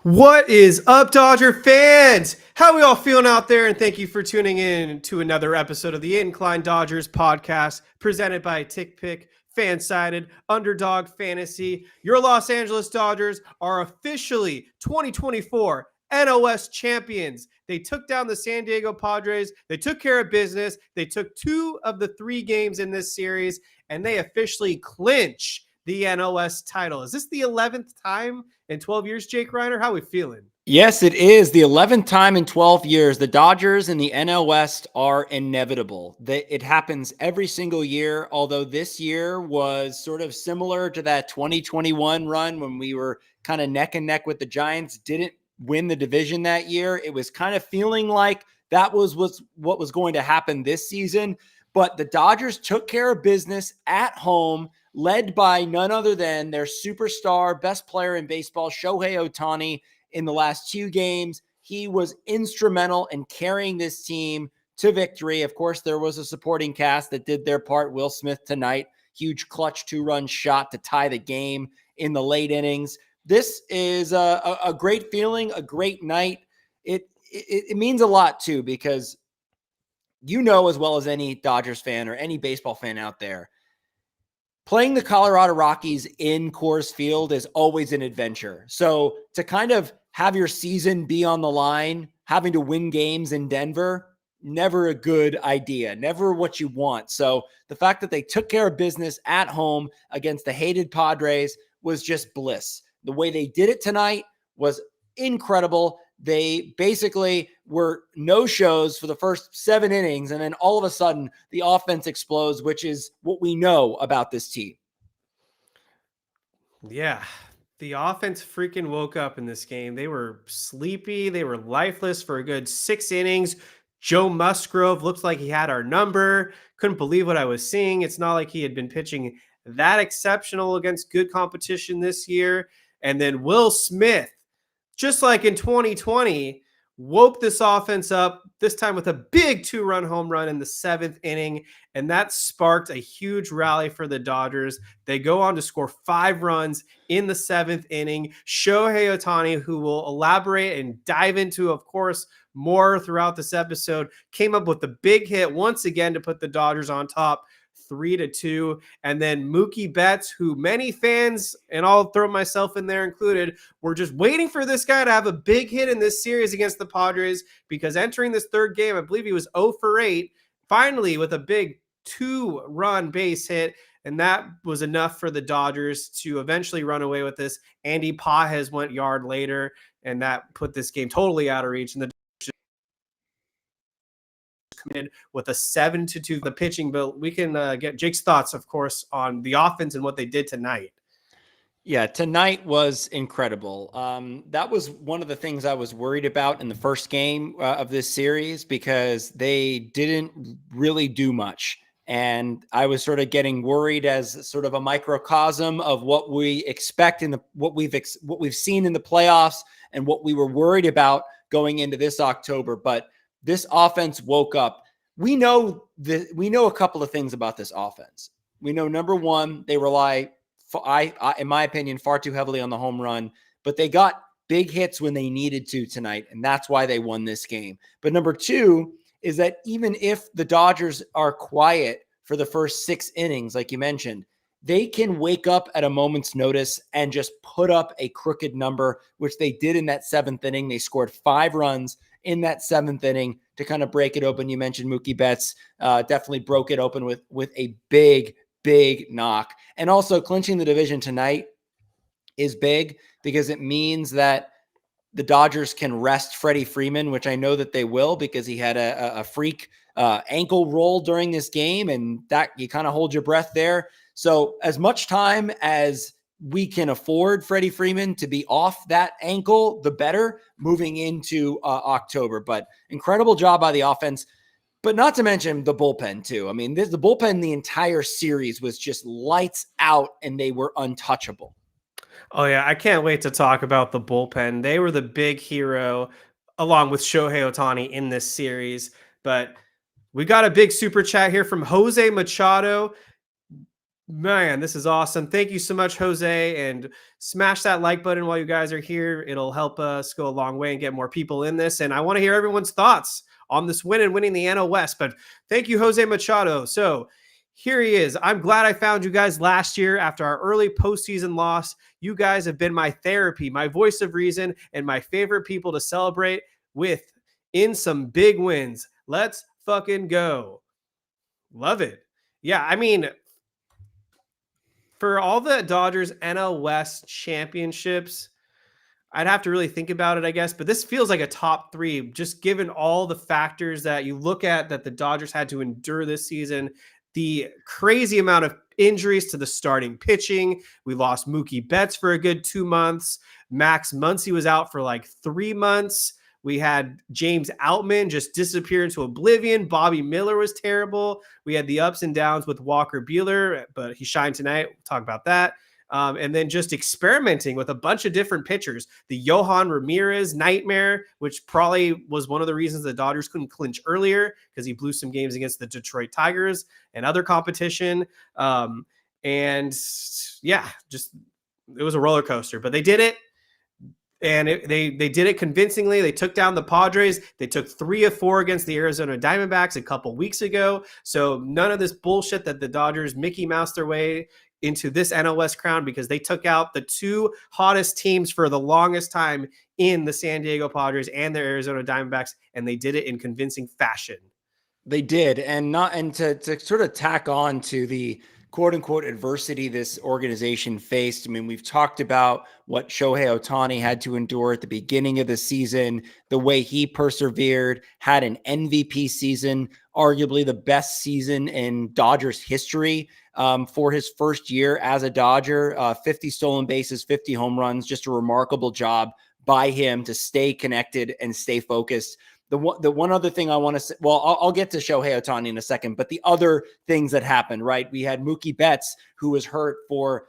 What is up, Dodger fans? How we all feeling out there? And thank you for tuning in to another episode of the Incline Dodgers podcast presented by TickPick, FanSided, Underdog Fantasy. Your Los Angeles Dodgers are officially 2024 NOS champions. They took down the San Diego Padres. They took care of business. They took 2 of the 3 games in this series, and they officially clinch the NOS title. Is this the 11th time in 12 years, Jake Reiner? How are we feeling? Yes, it is the 11th time in 12 years. The Dodgers and the NL West are inevitable. It happens every single year, although this year was sort of similar to that 2021 run when we were kind of neck and neck with the Giants, didn't win the division that year. It was kind of feeling like that was what was going to happen this season, but the Dodgers took care of business at home, led by none other than their superstar, best player in baseball, Shohei Ohtani. In the last 2 games, he was instrumental in carrying this team to victory. Of course, there was a supporting cast that did their part. Will Smith tonight, huge clutch 2-run shot to tie the game in the late innings. This is a great feeling, a great night. It means a lot, too, because you know as well as any Dodgers fan or any baseball fan out there, playing the Colorado Rockies in Coors Field is always an adventure. So to kind of have your season be on the line, having to win games in Denver, never a good idea, never what you want. So the fact that they took care of business at home against the hated Padres was just bliss. The way they did it tonight was incredible. They basically were no-shows for the first 7 innings, and then all of a sudden the offense explodes, which is what we know about this team. Yeah, the offense freaking woke up in this game. They were sleepy. They were lifeless for a good 6 innings. Joe Musgrove looked like he had our number. Couldn't believe what I was seeing. It's not like he had been pitching that exceptional against good competition this year. And then Will Smith, just like in 2020, woke this offense up, this time with a big 2-run home run in the 7th inning. And that sparked a huge rally for the Dodgers. They go on to score 5 runs in the 7th inning. Shohei Ohtani, who will elaborate and dive into, of course, more throughout this episode, came up with the big hit once again to put the Dodgers on top 3-2. And then Mookie Betts, who many fans, and I'll throw myself in there included, were just waiting for this guy to have a big hit in this series against the Padres, because entering this 3rd game, I believe he was 0 for 8, finally with a big 2-run base hit. And that was enough for the Dodgers to eventually run away with this. Andy Pages went yard later, and that put this game totally out of reach. And the with a 7-2 the pitching, but we can get Jake's thoughts, of course, on the offense and what they did tonight. Yeah, tonight was incredible. That was one of the things I was worried about in the first game of this series, because they didn't really do much. And I was sort of getting worried as sort of a microcosm of what we expect in what we've seen in the playoffs and what we were worried about going into this October. But this offense woke up. We know a couple of things about this offense. We know, number one, they rely, in my opinion, far too heavily on the home run, but they got big hits when they needed to tonight, and that's why they won this game. But number two is that even if the Dodgers are quiet for the first 6 innings, like you mentioned, they can wake up at a moment's notice and just put up a crooked number, which they did in that 7th inning. They scored 5 runs in that 7th inning to kind of break it open. You mentioned Mookie Betts definitely broke it open with a big knock. And also clinching the division tonight is big, because it means that the Dodgers can rest Freddie Freeman, which I know that they will, because he had a freak ankle roll during this game, and that you kind of hold your breath there. So as much time as we can afford Freddie Freeman to be off that ankle, the better moving into October. But incredible job by the offense, but not to mention the bullpen too. I mean, the bullpen, the entire series was just lights out, and they were untouchable. Oh, yeah. I can't wait to talk about the bullpen. They were the big hero along with Shohei Ohtani in this series. But we got a big super chat here from Jose Machado. Man, this is awesome. Thank you so much, Jose. And smash that like button while you guys are here. It'll help us go a long way and get more people in this. And I want to hear everyone's thoughts on this win and winning the NL West. But thank you, Jose Machado. So here he is. I'm glad I found you guys last year after our early postseason loss. You guys have been my therapy, my voice of reason, and my favorite people to celebrate with in some big wins. Let's fucking go. Love it. Yeah, I mean, for all the Dodgers NL West championships, I'd have to really think about it, I guess. But this feels like a top three, just given all the factors that you look at that the Dodgers had to endure this season. The crazy amount of injuries to the starting pitching. We lost Mookie Betts for a good 2 months. Max Muncy was out for like 3 months. We had James Outman just disappear into oblivion. Bobby Miller was terrible. We had the ups and downs with Walker Buehler, but he shined tonight. We'll talk about that. And then just experimenting with a bunch of different pitchers. The Johan Ramirez nightmare, which probably was one of the reasons the Dodgers couldn't clinch earlier because he blew some games against the Detroit Tigers and other competition. And yeah, just it was a roller coaster, but they did it. And they did it convincingly. They took down the Padres. They took 3 of 4 against the Arizona Diamondbacks a couple weeks ago. So none of this bullshit that the Dodgers Mickey Mouse their way into this NL West crown, because they took out the 2 hottest teams for the longest time in the San Diego Padres and the Arizona Diamondbacks, and they did it in convincing fashion. They did. And to sort of tack on to the quote unquote adversity this organization faced. I mean, we've talked about what Shohei Ohtani had to endure at the beginning of the season, the way he persevered, had an MVP season, arguably the best season in Dodgers history for his first year as a Dodger, 50 stolen bases, 50 home runs, just a remarkable job by him to stay connected and stay focused. The one other thing I want to say, well, I'll get to Shohei Ohtani in a second, but the other things that happened, right? We had Mookie Betts, who was hurt for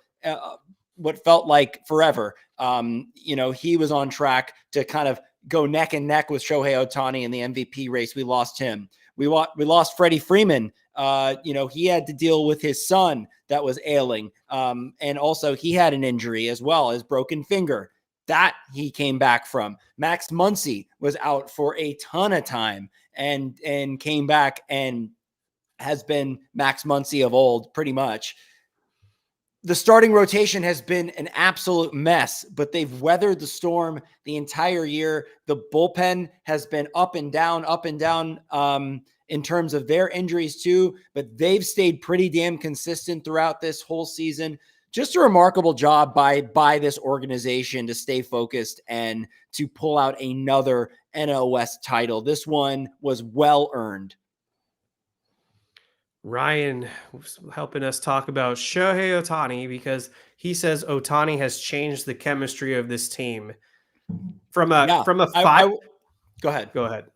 what felt like forever. He was on track to kind of go neck and neck with Shohei Ohtani in the MVP race. We lost him. We lost Freddie Freeman. He had to deal with his son that was ailing. And also he had an injury as well, his broken finger. That he came back from. Max Muncy was out for a ton of time and came back and has been Max Muncy of old, pretty much. The starting rotation has been an absolute mess, but they've weathered the storm the entire year. The bullpen has been up and down in terms of their injuries too, but they've stayed pretty damn consistent throughout this whole season. Just a remarkable job by this organization to stay focused and to pull out another NL West title. This one was well earned. Ryan was helping us talk about Shohei Ohtani because he says Ohtani has changed the chemistry of this team. Go ahead.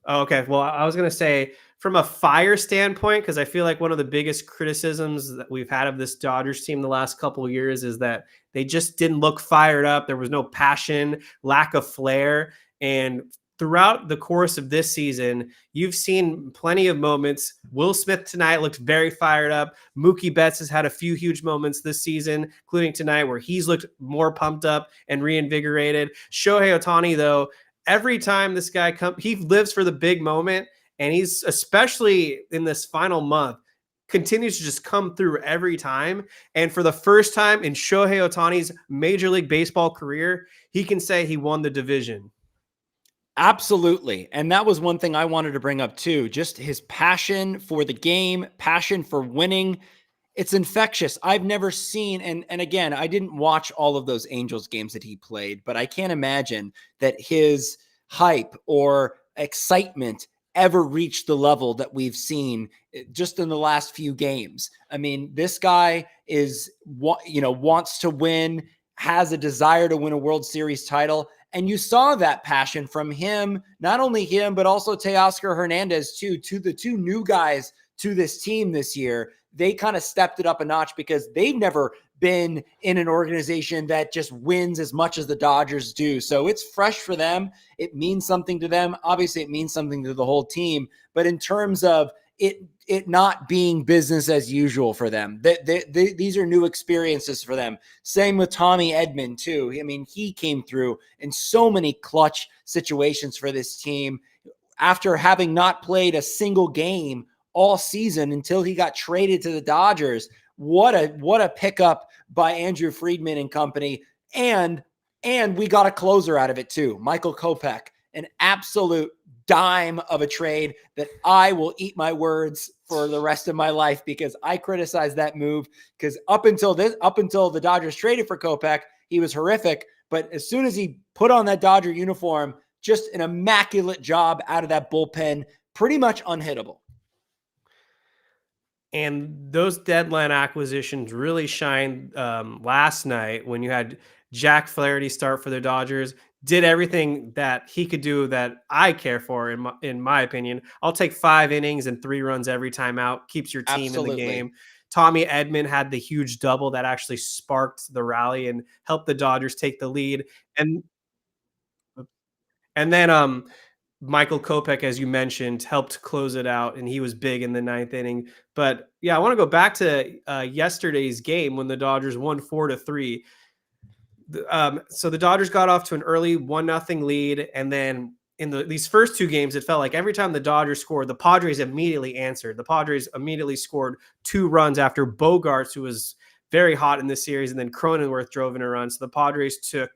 Oh, okay. Well, I was going to say from a fire standpoint, because I feel like one of the biggest criticisms that we've had of this Dodgers team the last couple of years is that they just didn't look fired up. There was no passion, lack of flair. And throughout the course of this season, you've seen plenty of moments. Will Smith tonight looked very fired up. Mookie Betts has had a few huge moments this season, including tonight where he's looked more pumped up and reinvigorated. Shohei Ohtani, though, every time this guy comes, he lives for the big moment. And he's, especially in this final month, continues to just come through every time. And for the first time in Shohei Ohtani's Major League Baseball career, he can say he won the division. Absolutely. And that was one thing I wanted to bring up too. Just his passion for the game, passion for winning. It's infectious. I've never seen, and again, I didn't watch all of those Angels games that he played, but I can't imagine that his hype or excitement ever reached the level that we've seen just in the last few games. I mean, this guy wants to win, has a desire to win a World Series title. And you saw that passion from him, not only him, but also Teoscar Hernandez too, to the 2 new guys to this team this year. They kind of stepped it up a notch because they've never been in an organization that just wins as much as the Dodgers do. So it's fresh for them. It means something to them. Obviously, it means something to the whole team. But in terms of it not being business as usual for them. These are new experiences for them. Same with Tommy Edman too. I mean, he came through in so many clutch situations for this team after having not played a single game all season until he got traded to the Dodgers. What a pickup by Andrew Friedman and company. And we got a closer out of it too. Michael Kopech, an absolute dime of a trade that I will eat my words for the rest of my life, because I criticized that move, because up until the Dodgers traded for Kopech, he was horrific. But as soon as he put on that Dodger uniform, just an immaculate job out of that bullpen, pretty much unhittable. And those deadline acquisitions really shined last night when you had Jack Flaherty start for the Dodgers. Did everything that he could do that I care for, in my opinion. I'll take 5 innings and 3 runs every time out. Keeps your team in the game. Tommy Edman had the huge double that actually sparked the rally and helped the Dodgers take the lead. And then Michael Kopech, as you mentioned, helped close it out, and he was big in the 9th inning. But yeah, I want to go back to yesterday's game when the Dodgers won 4-3. So the Dodgers got off to an early 1-0 lead, and then in these first 2 games, it felt like every time the Dodgers scored, the Padres immediately answered. The Padres immediately scored 2 runs after Bogarts, who was very hot in this series, and then Cronenworth drove in a run. So the Padres took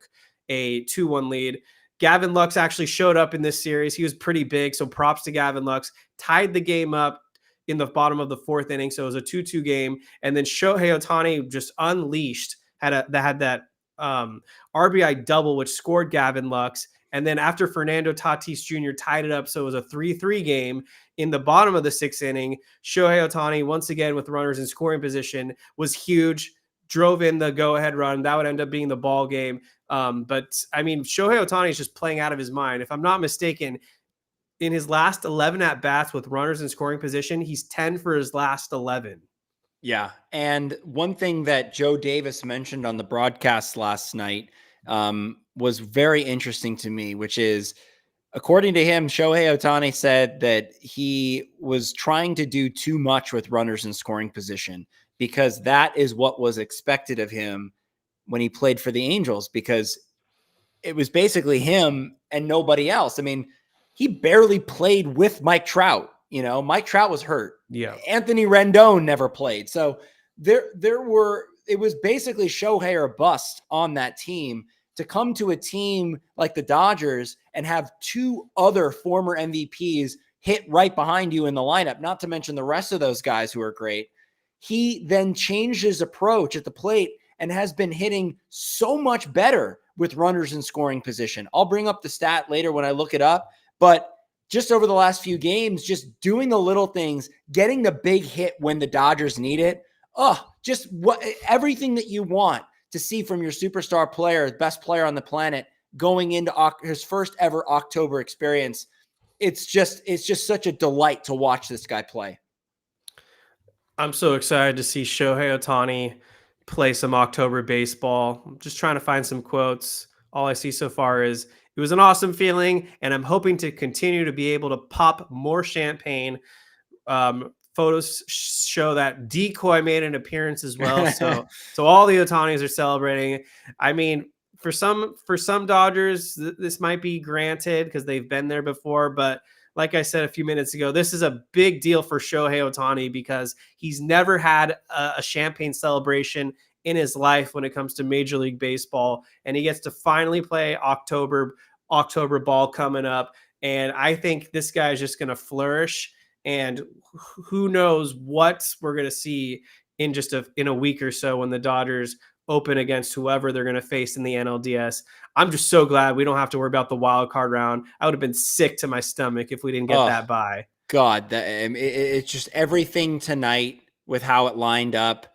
a 2-1 lead. Gavin Lux actually showed up in this series. He was pretty big, so props to Gavin Lux. Tied the game up in the bottom of the 4th inning, so it was a 2-2 game. And then Shohei Ohtani just unleashed, had that RBI double, which scored Gavin Lux. And then after Fernando Tatis Jr. tied it up, so it was a 3-3 game in the bottom of the 6th inning. Shohei Ohtani, once again with runners in scoring position, was huge, drove in the go-ahead run. That would end up being the ball game. But I mean, Shohei Ohtani is just playing out of his mind. If I'm not mistaken, in his last 11 at-bats with runners in scoring position, he's 10 for his last 11. Yeah. And one thing that Joe Davis mentioned on the broadcast last night was very interesting to me, which is, according to him, Shohei Ohtani said that he was trying to do too much with runners in scoring position, because that is what was expected of him when he played for the Angels, because it was basically him and nobody else. I mean, he barely played with Mike Trout. Mike Trout was hurt. Yeah. Anthony Rendon never played. So it was basically Shohei or bust on that team. To come to a team like the Dodgers and have 2 other former MVPs hit right behind you in the lineup, not to mention the rest of those guys who are great. He then changed his approach at the plate and has been hitting so much better with runners in scoring position. I'll bring up the stat later when I look it up, but just over the last few games, just doing the little things, getting the big hit when the Dodgers need it. Just everything that you want to see from your superstar player, best player on the planet, going into his first ever October experience. It's just such a delight to watch this guy play. I'm so excited to see Shohei Ohtani play some October baseball. I'm just trying to find some quotes. All I see so far is, it was an awesome feeling, and I'm hoping to continue to be able to pop more champagne. Photos show that Decoy made an appearance as well. So all the Ohtanis are celebrating. I mean, for some Dodgers, this might be granted because they've been there before. But like I said a few minutes ago, this is a big deal for Shohei Ohtani because he's never had a champagne celebration in his life when it comes to Major League Baseball, and he gets to finally play October ball coming up. And I think this guy is just going to flourish, and who knows what we're going to see in a week or so when the Dodgers open against whoever they're going to face in the NLDS. I'm just so glad we don't have to worry about the wild card round. I would have been sick to my stomach if we didn't get that bye. God, it's just everything tonight with how it lined up.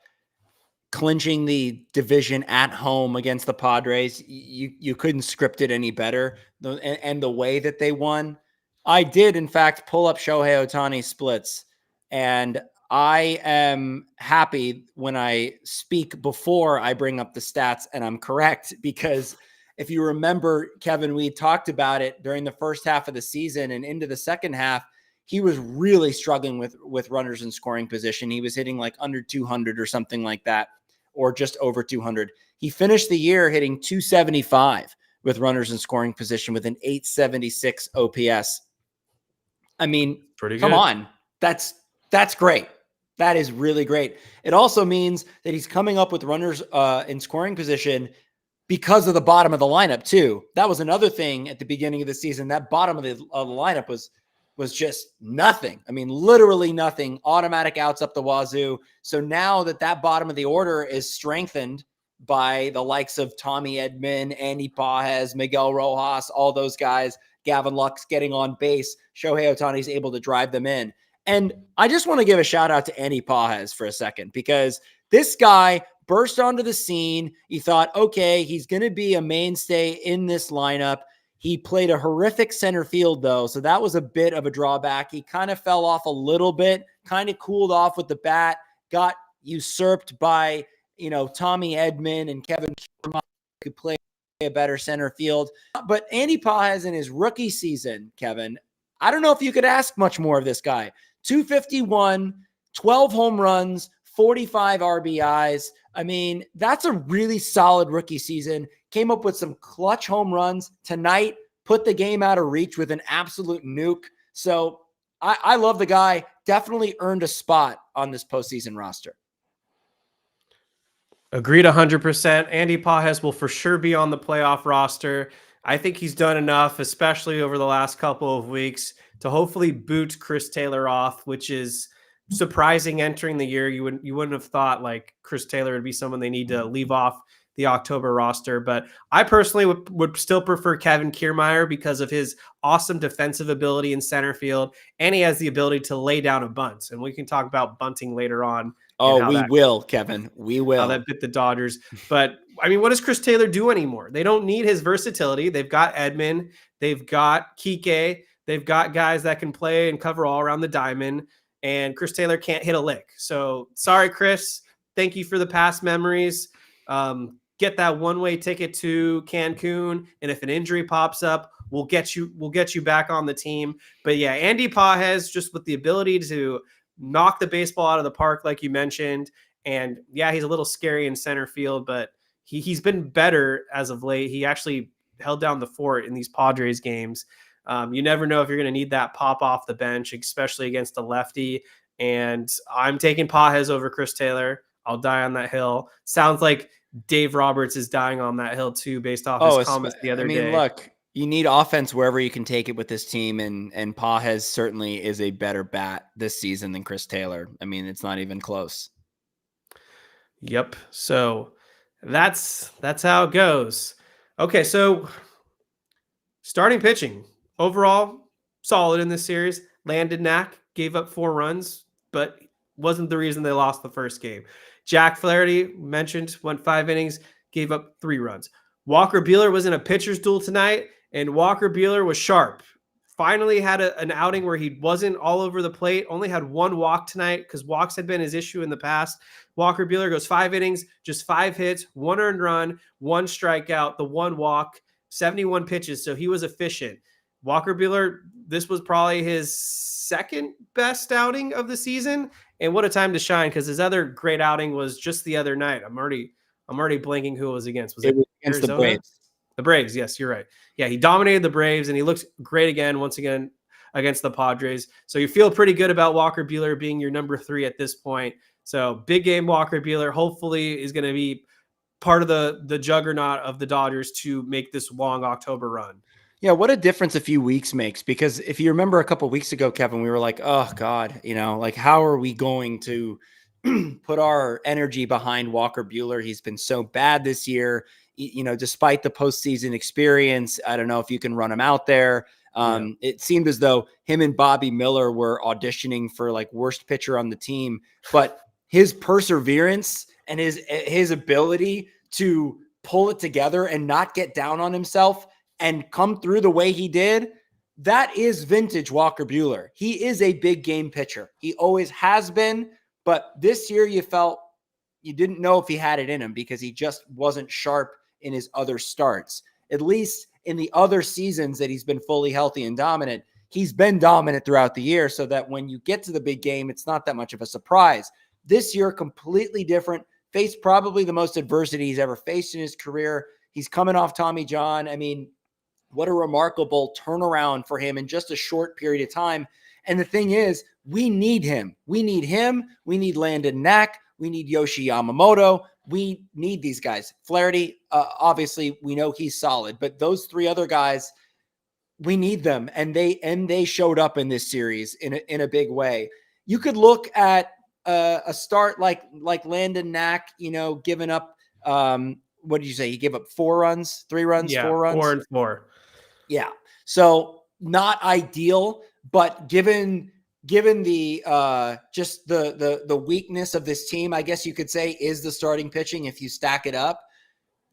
Clinching the division at home against the Padres, you couldn't script it any better. And the way that they won, I did in fact pull up Shohei Ohtani splits, and I am happy when I speak before I bring up the stats and I'm correct, because if you remember, Kevin, we talked about it during the first half of the season and into the second half. he was really struggling with runners in scoring position. He was hitting like under 200 or something like that, or just over 200. He finished the year hitting 275 with runners in scoring position with an 876 OPS. I mean, Pretty come good. on. That's great. That is really great. It also means that he's coming up with runners in scoring position because of the bottom of the lineup too. That was another thing at the beginning of the season. That bottom of the lineup was just nothing. I mean, literally nothing. Automatic outs up the wazoo. So now that bottom of the order is strengthened by the likes of Tommy Edman, Andy Pages, Miguel Rojas, all those guys, Gavin Lux getting on base, Shohei Ohtani is able to drive them in. And I just want to give a shout out to Andy Pages for a second, because this guy burst onto the scene. He thought, okay, he's going to be a mainstay in this lineup. He played a horrific center field, though, so that was a bit of a drawback. He kind of fell off a little bit, kind of cooled off with the bat, got usurped by, Tommy Edman and Kevin Kiermaier, who could play a better center field. But Andy Pages in his rookie season, Kevin, I don't know if you could ask much more of this guy. 251, 12 home runs, 45 RBIs. I mean, that's a really solid rookie season. Came up with some clutch home runs tonight, put the game out of reach with an absolute nuke. So I love the guy. Definitely earned a spot on this postseason roster. Agreed 100%. Andy Pages will for sure be on the playoff roster. I think he's done enough, especially over the last couple of weeks, to hopefully boot Chris Taylor off, which is surprising entering the year. You wouldn't have thought like Chris Taylor would be someone they need to leave off the October roster. But I personally would still prefer Kevin Kiermaier because of his awesome defensive ability in center field, and he has the ability to lay down a bunt. And we can talk about bunting later on. Oh, we will, Kevin. We will. How that bit the Dodgers. But, I mean, what does Chris Taylor do anymore? They don't need his versatility. They've got Edman. They've got Kike. They've got guys that can play and cover all around the diamond. And Chris Taylor can't hit a lick. So, sorry, Chris. Thank you for the past memories. Get that one-way ticket to Cancun. And if an injury pops up, we'll get you back on the team. But, yeah, Andy Pages, just with the ability to knock the baseball out of the park, like you mentioned. And yeah, he's a little scary in center field, but he's been better as of late. He actually held down the fort in these Padres games. You never know if you're going to need that pop off the bench, especially against a lefty. And I'm taking Pages over Chris Taylor. I'll die on that hill. Sounds like Dave Roberts is dying on that hill too, based off his comments the other day. Look, you need offense wherever you can take it with this team, and Pages certainly is a better bat this season than Chris Taylor. I mean, it's not even close. Yep. So that's how it goes. Okay, so starting pitching. Overall, solid in this series. Landon Knack gave up 4 runs, but wasn't the reason they lost the first game. Jack Flaherty, mentioned, went 5 innings, gave up 3 runs. Walker Buehler was in a pitcher's duel tonight, and Walker Buehler was sharp. Finally had an outing where he wasn't all over the plate. Only had 1 walk tonight because walks had been his issue in the past. Walker Buehler goes 5 innings, just 5 hits, 1 earned run, 1 strikeout, the 1 walk, 71 pitches. So he was efficient. Walker Buehler, this was probably his second best outing of the season. And what a time to shine, because his other great outing was just the other night. I'm already blanking who it was against. Was it against Arizona? the Braves? The Braves, yes, you're right. Yeah, he dominated the Braves, and he looks great once again, against the Padres. So you feel pretty good about Walker Buehler being your number 3 at this point. So big game Walker Buehler hopefully is going to be part of the juggernaut of the Dodgers to make this long October run. Yeah, what a difference a few weeks makes. Because if you remember a couple of weeks ago, Kevin, we were like, oh, God, like how are we going to put our energy behind Walker Buehler? He's been so bad this year. Despite the postseason experience, I don't know if you can run him out there. It seemed as though him and Bobby Miller were auditioning for like worst pitcher on the team, but his perseverance and his ability to pull it together and not get down on himself and come through the way he did, that is vintage Walker Buehler. He is a big game pitcher. He always has been, but this year you felt you didn't know if he had it in him because he just wasn't sharp in his other starts. At least in the other seasons that he's been fully healthy and dominant, he's been dominant throughout the year so that when you get to the big game, it's not that much of a surprise. This year, completely different. Faced probably the most adversity he's ever faced in his career. He's coming off Tommy John. I mean, what a remarkable turnaround for him in just a short period of time. And the thing is, we need him. We need him. We need Landon Knack. We need Yoshi Yamamoto. We need these guys. Flaherty, obviously, we know he's solid, but those three other guys, we need them, and they showed up in this series in a big way. You could look at a start like Landon Knack, giving up. What did you say? He gave up 4 runs, 3 runs, 4 runs, 4 and 4. Yeah. So not ideal, but given the just the weakness of this team, I guess you could say, is the starting pitching. If you stack it up,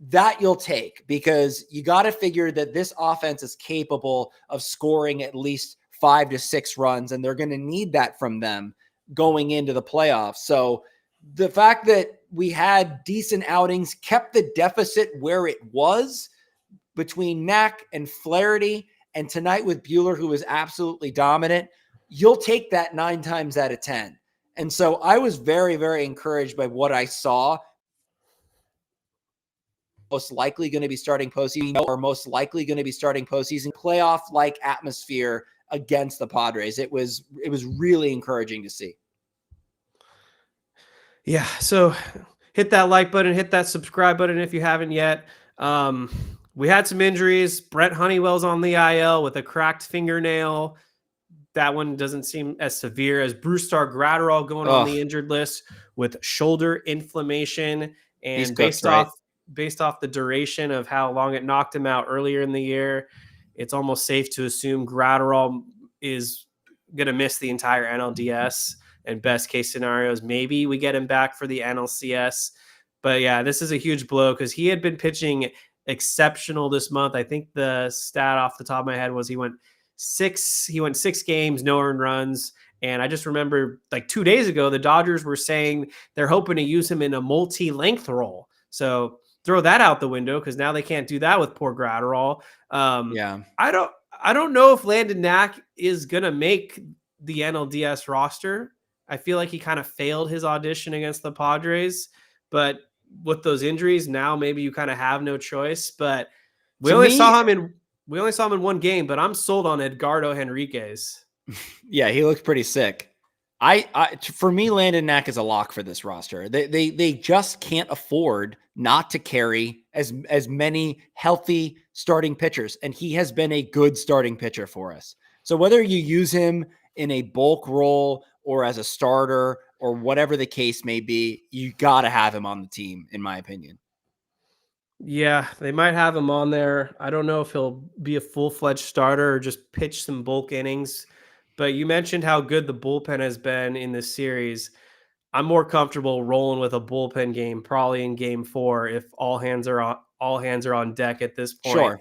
that you'll take, because you got to figure that this offense is capable of scoring at least 5 to 6 runs, and they're going to need that from them going into the playoffs. So the fact that we had decent outings, kept the deficit where it was between Knack and Flaherty, and tonight with Buehler, who was absolutely dominant, you'll take that 9 times out of 10. And so I was very, very encouraged by what I saw. Most likely going to be starting postseason, or most likely going to be starting postseason playoff-like atmosphere against the Padres. It was really encouraging to see. Yeah, so hit that like button, hit that subscribe button if you haven't yet. We had some injuries. Brett Honeywell's on the IL with a cracked fingernail. That one doesn't seem as severe as Brusdar. Graterol going on the injured list with shoulder inflammation. And based off the duration of how long it knocked him out earlier in the year, it's almost safe to assume Graterol is going to miss the entire NLDS. And best case scenarios, maybe we get him back for the NLCS. But yeah, this is a huge blow because he had been pitching exceptional this month. I think the stat off the top of my head was he went 6 games, no earned runs. And I just remember like 2 days ago, the Dodgers were saying they're hoping to use him in a multi-length role. So throw that out the window, because now they can't do that with poor Graterol. I don't know if Landon Knack is going to make the NLDS roster. I feel like he kind of failed his audition against the Padres, but with those injuries, now maybe you kind of have no choice. But we only saw him in 1 game, but I'm sold on Edgardo Henriquez. Yeah, he looks pretty sick. For me, Landon Knack is a lock for this roster. They just can't afford not to carry as many healthy starting pitchers, and he has been a good starting pitcher for us. So whether you use him in a bulk role or as a starter or whatever the case may be, you got to have him on the team, in my opinion. Yeah, they might have him on there. I don't know if he'll be a full-fledged starter or just pitch some bulk innings. But you mentioned how good the bullpen has been in this series. I'm more comfortable rolling with a bullpen game, probably in Game 4, if all hands are on deck at this point. Sure.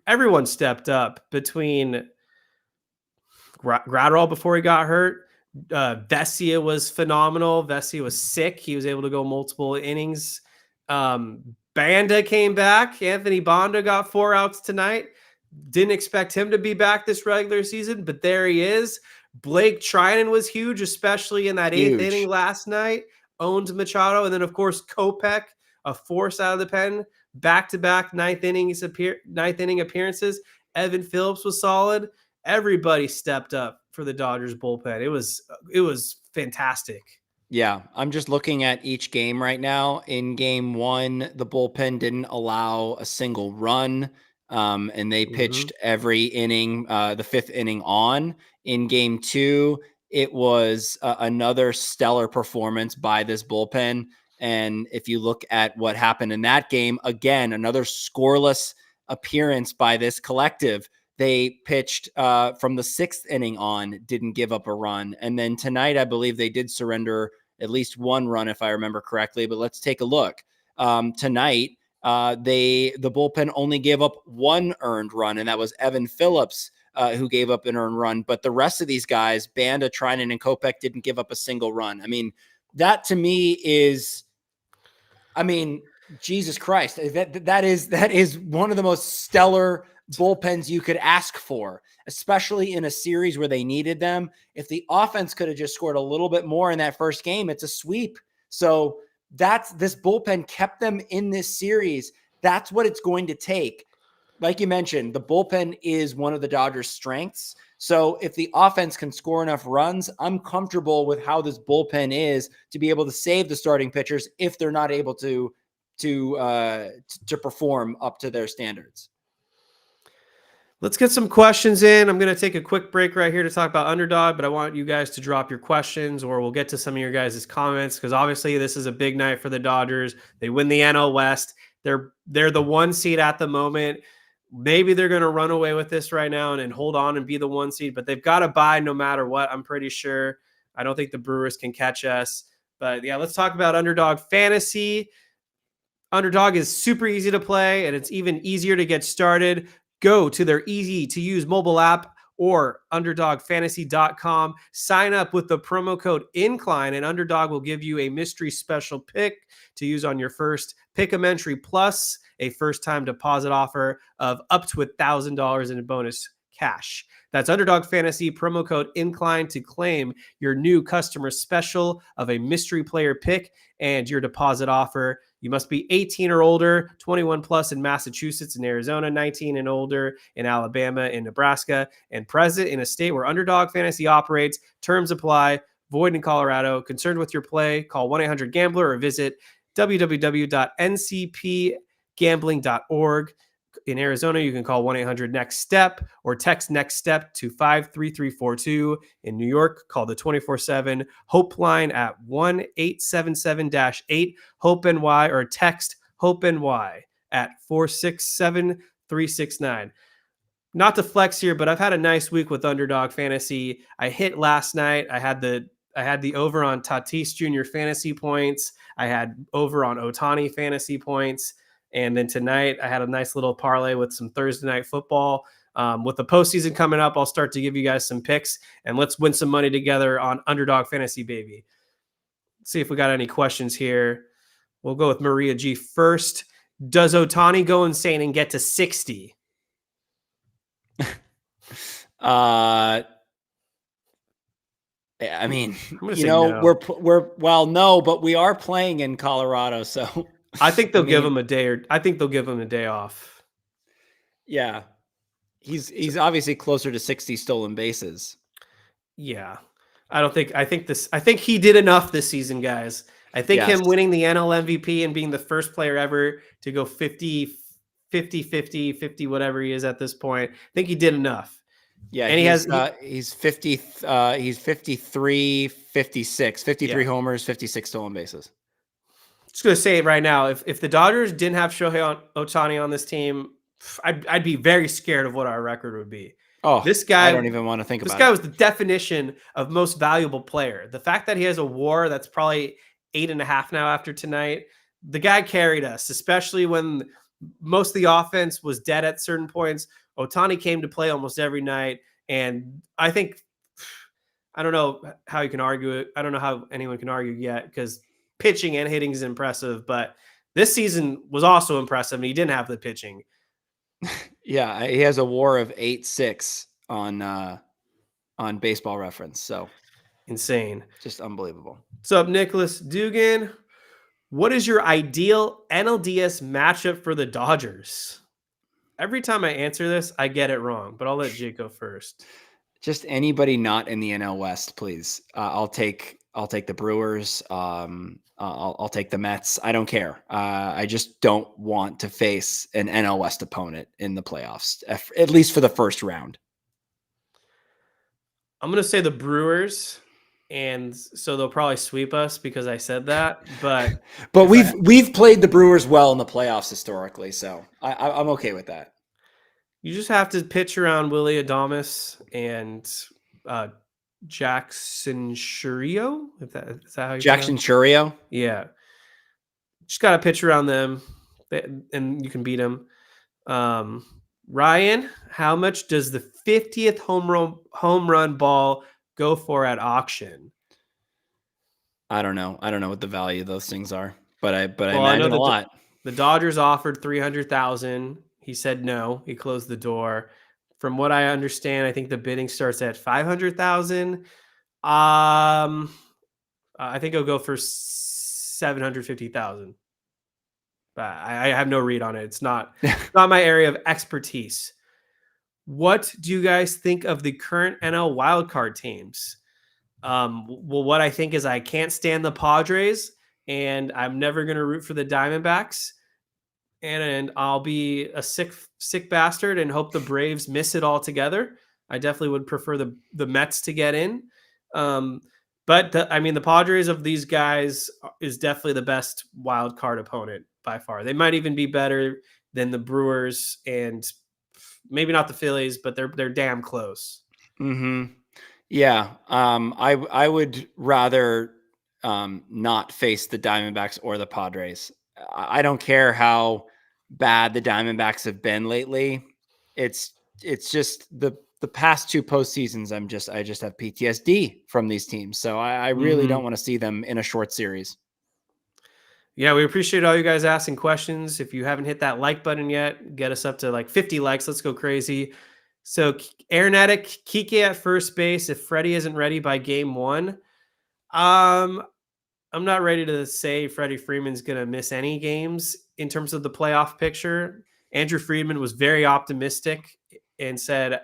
Everyone stepped up between Graterol before he got hurt. Vesia was phenomenal. Vesia was sick. He was able to go multiple innings. Banda came back. Anthony Banda got 4 outs tonight. Didn't expect him to be back this regular season, but there he is. Blake Trinan was huge, especially in that 8th inning last night. Owned Machado. And then, of course, Kopech, a force out of the pen. Back-to-back 9th inning appearances. Evan Phillips was solid. Everybody stepped up for the Dodgers bullpen. It was fantastic. Yeah, I'm just looking at each game right now. In Game 1, the bullpen didn't allow a single run, and they pitched every inning, the 5th inning on. In Game 2, it was another stellar performance by this bullpen. And if you look at what happened in that game, again, another scoreless appearance by this collective. They pitched from the 6th inning on, didn't give up a run. And then tonight, I believe they did surrender at least 1 run, if I remember correctly. But let's take a look. Tonight, the bullpen only gave up 1 earned run, and that was Evan Phillips, who gave up an earned run. But the rest of these guys, Banda, Trinan, and Kopech, didn't give up a single run. I mean, that to me is, Jesus Christ, that is one of the most stellar bullpens you could ask for, especially in a series where they needed them. If the offense could have just scored a little bit more in that first game, it's a sweep. So this bullpen kept them in this series. That's what it's going to take. Like you mentioned, the bullpen is one of the Dodgers' strengths. So if the offense can score enough runs, I'm comfortable with how this bullpen is to be able to save the starting pitchers if they're not able to perform up to their standards. Let's get some questions in. I'm going to take a quick break right here to talk about Underdog, but I want you guys to drop your questions, or we'll get to some of your guys' comments, because obviously this is a big night for the Dodgers. They win the NL West. They're the 1 seed at the moment. Maybe they're going to run away with this right now and hold on and be the 1 seed, but they've got to buy no matter what, I'm pretty sure. I don't think the Brewers can catch us. But yeah, let's talk about Underdog Fantasy. Underdog is super easy to play, and it's even easier to get started. Go to their easy-to-use mobile app or underdogfantasy.com. Sign up with the promo code Incline, and Underdog will give you a mystery special pick to use on your first pick-em entry, plus a first-time deposit offer of up to $1,000 in bonus cash. That's Underdog Fantasy, promo code Incline to claim your new customer special of a mystery player pick and your deposit offer. You must be 18 or older, 21 plus in Massachusetts and Arizona, 19 and older in Alabama and Nebraska, and present in a state where Underdog Fantasy operates. Terms apply. Void in Colorado. Concerned with your play? Call 1-800-GAMBLER or visit www.ncpgambling.org. In Arizona, you can call 1-800-NEXT-STEP or text NEXT STEP to 53342. In New York, call the 24/7 HOPEline at 1-877-8-HOPENY or text HOPENY at 467-369. Not to flex here, but I've had a nice week with Underdog Fantasy. I hit last night. I had the over on Tatis Jr. fantasy points. I had over on Ohtani fantasy points. And then tonight, I had a nice little parlay with some Thursday night football. With the postseason coming up, I'll start to give you guys some picks, and let's win some money together on Underdog Fantasy, baby. Let's see if we got any questions here. We'll go with Maria G first. Does Ohtani go insane and get to 60? I mean, no. no, but we are playing in Colorado, so I think they'll give him a day, off. Yeah. He's obviously closer to 60 stolen bases. Yeah. I think he did enough this season, guys. I think him winning the NL MVP and being the first player ever to go 50, whatever he is at this point, I think he did enough. Yeah, and he's 53, 56, 53 homers, 56 stolen bases. Just going to say it right now. If the Dodgers didn't have Shohei Ohtani on this team, I'd be very scared of what our record would be. Oh, this guy, I don't even want to think about it. This guy was the definition of most valuable player. The fact that he has a WAR that's probably 8.5 now after tonight, the guy carried us, especially when most of the offense was dead at certain points. Ohtani came to play almost every night, and I don't know how you can argue it. I don't know how anyone can argue yet, because pitching and hitting is impressive, but this season was also impressive, and he didn't have the pitching. Yeah, he has a WAR of 8.6 on Baseball Reference, so insane, just unbelievable. What's up, Nicholas Dugan? What is your ideal NLDS matchup for the Dodgers? Every time I answer this, I get it wrong, but I'll let Jake go first. Just anybody not in the NL West, please. I'll take the Brewers. I'll take the Mets. I don't care. I just don't want to face an NL West opponent in the playoffs, at least for the first round. I'm going to say the Brewers, and so they'll probably sweep us because I said that. But we've played the Brewers well in the playoffs historically, so I'm okay with that. You just have to pitch around Willy Adames and Jackson Chourio. Is that how you Jackson Chourio? Yeah. Just got to pitch around them, and you can beat them. Ryan, how much does the 50th home run ball go for at auction? I don't know. I don't know what the value of those things are, but I imagine a lot. The Dodgers offered $300,000. He said no. He closed the door. From what I understand, I think the bidding starts at 500,000. I think I'll go for 750,000. But I have no read on it. It's not my area of expertise. What do you guys think of the current NL wildcard teams? Well, what I think is I can't stand the Padres, and I'm never going to root for the Diamondbacks. And I'll be a sick bastard and hope the Braves miss it altogether. I definitely would prefer the Mets to get in. But the Padres of these guys is definitely the best wild card opponent by far. They might even be better than the Brewers and maybe not the Phillies, but they're damn close. Mm-hmm. Yeah. I would rather not face the Diamondbacks or the Padres. I don't care how bad the Diamondbacks have been lately. It's just the past two postseasons. I just have PTSD from these teams. So I really don't want to see them in a short series. Yeah, we appreciate all you guys asking questions. If you haven't hit that like button yet, get us up to like 50 likes. Let's go crazy. So Aeronatic, Kike at first base. If Freddie isn't ready by game 1, I'm not ready to say Freddie Freeman's going to miss any games in terms of the playoff picture. Andrew Friedman was very optimistic and said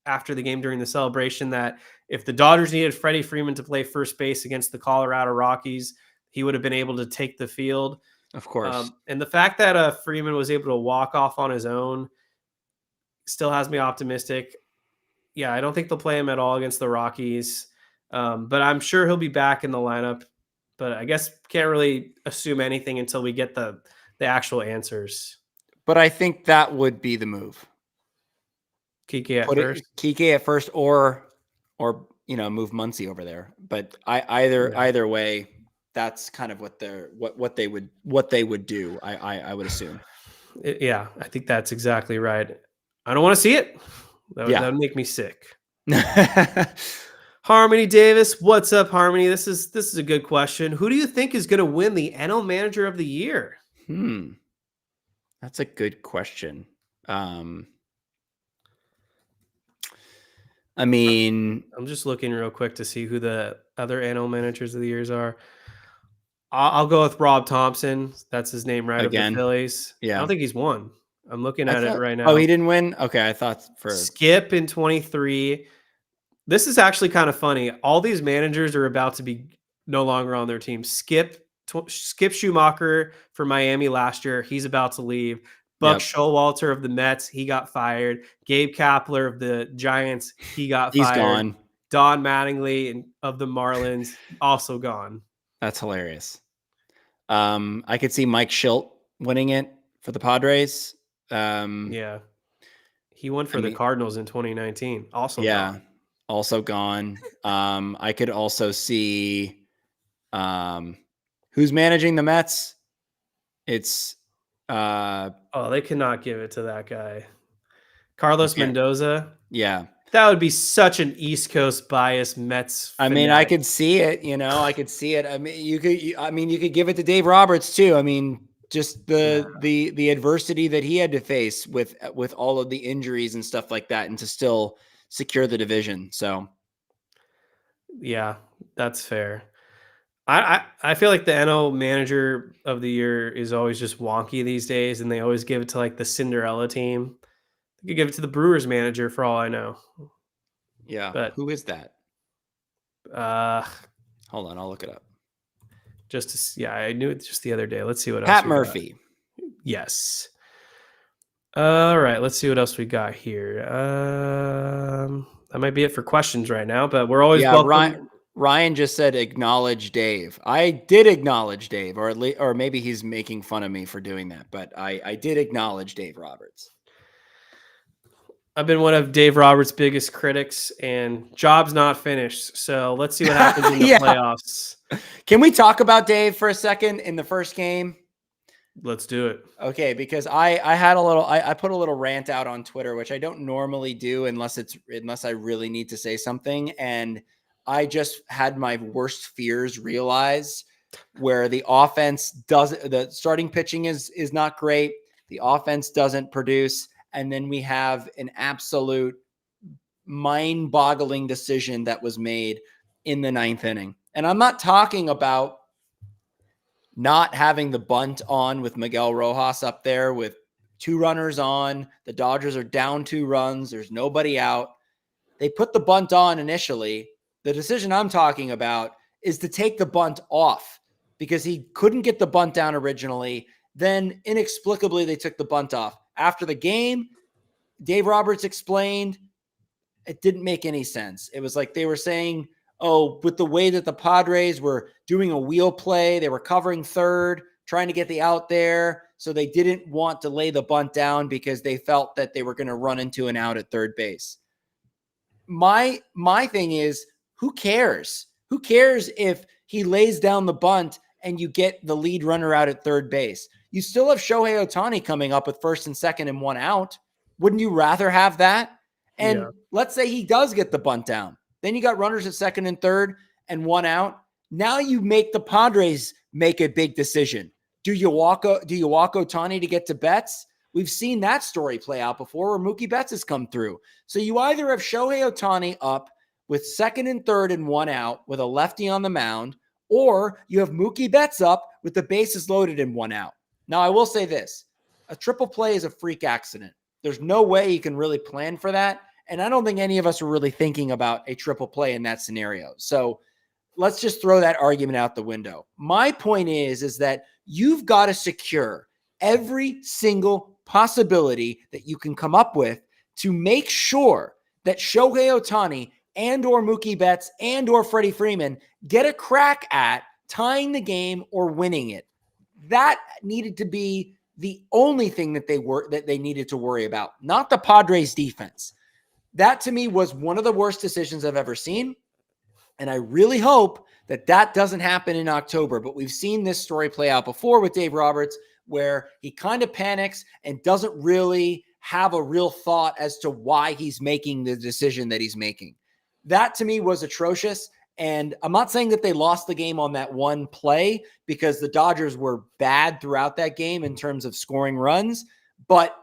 after the game during the celebration that if the Dodgers needed Freddie Freeman to play first base against the Colorado Rockies, he would have been able to take the field. Of course. And the fact that Freeman was able to walk off on his own still has me optimistic. Yeah, I don't think they'll play him at all against the Rockies, but I'm sure he'll be back in the lineup. But I guess can't really assume anything until we get the actual answers. But I think that would be the move. Kike at first, or move Muncy over there. But either way, that's kind of what they would do. I would assume. Yeah, I think that's exactly right. I don't want to see it. That would make me sick. Harmony Davis, what's up, Harmony? This is a good question. Who do you think is going to win the NL Manager of the Year? That's a good question. I'm just looking real quick to see who the other NL Managers of the Years are. I'll go with Rob Thompson. That's his name, right? Again, of the Phillies. Yeah, I don't think he's won. I'm looking at it right now. Oh, he didn't win? Okay, I thought for Skip in 23. This is actually kind of funny. All these managers are about to be no longer on their team. Skip Schumacher for Miami last year. He's about to leave. Buck Showalter of the Mets. He got fired. Gabe Kapler of the Giants. He's fired. He's gone. Don Mattingly of the Marlins. Also gone. That's hilarious. I could see Mike Schilt winning it for the Padres. Yeah. He won for the Cardinals in 2019. Also gone. Also gone. I could also see who's managing the Mets. It's they cannot give it to that guy. Carlos Mendoza. Yeah. That would be such an East Coast bias Mets fanatic. I could see it, I could see it. You could give it to Dave Roberts too. Just the adversity that he had to face with all of the injuries and stuff like that, and to still secure the division. So yeah, that's fair. I feel like the NL Manager of the Year is always just wonky these days, and they always give it to like the Cinderella team. You could give it to the Brewers manager for all I know. Yeah, but who is that? Hold on, I'll look it up. I knew it just the other day. Let's see what Pat Murphy. Yes. All right, let's see what else we got here. That might be it for questions right now, but we're always welcome. Ryan just said acknowledge Dave. I did acknowledge Dave, or maybe he's making fun of me for doing that, but I did acknowledge Dave Roberts. I've been one of Dave Roberts' biggest critics, and job's not finished. So let's see what happens in the playoffs. Can we talk about Dave for a second in the first game? Let's do it. Okay, because I put a little rant out on Twitter, which I don't normally do unless I really need to say something. And I just had my worst fears realized, where the offense the starting pitching is not great. The offense doesn't produce. And then we have an absolute mind-boggling decision that was made in the 9th inning. And I'm not talking about not having the bunt on with Miguel Rojas up there with 2 runners on. The Dodgers are down 2 runs. There's nobody out. They put the bunt on initially. The decision I'm talking about is to take the bunt off because he couldn't get the bunt down originally. Then inexplicably, they took the bunt off. After the game, Dave Roberts explained it didn't make any sense. It was like they were saying, oh, with the way that the Padres were doing a wheel play, they were covering third, trying to get the out there. So they didn't want to lay the bunt down because they felt that they were going to run into an out at third base. My thing is, who cares? Who cares if he lays down the bunt and you get the lead runner out at third base? You still have Shohei Ohtani coming up with first and second and 1 out. Wouldn't you rather have that? And let's say he does get the bunt down. Then you got runners at second and third and 1 out. Now you make the Padres make a big decision. Do you walk Ohtani to get to Betts? We've seen that story play out before where Mookie Betts has come through. So you either have Shohei Ohtani up with second and third and 1 out with a lefty on the mound, or you have Mookie Betts up with the bases loaded and 1 out. Now, I will say this. A triple play is a freak accident. There's no way you can really plan for that. And I don't think any of us were really thinking about a triple play in that scenario. So let's just throw that argument out the window. My point is that you've got to secure every single possibility that you can come up with to make sure that Shohei Ohtani and or Mookie Betts and or Freddie Freeman get a crack at tying the game or winning it. That needed to be the only thing that they needed to worry about, not the Padres defense. That to me was one of the worst decisions I've ever seen. And I really hope that that doesn't happen in October. But we've seen this story play out before with Dave Roberts, where he kind of panics and doesn't really have a real thought as to why he's making the decision that he's making. That to me was atrocious. And I'm not saying that they lost the game on that one play because the Dodgers were bad throughout that game in terms of scoring runs, but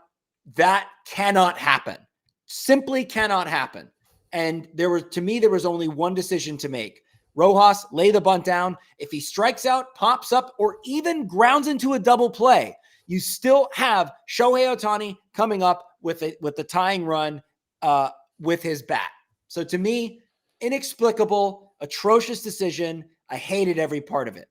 that cannot happen. Simply cannot happen. And there was only one decision to make. Rojas, lay the bunt down. If he strikes out, pops up, or even grounds into a double play, you still have Shohei Ohtani coming up with the tying run with his bat. So to me, inexplicable, atrocious decision. I hated every part of it.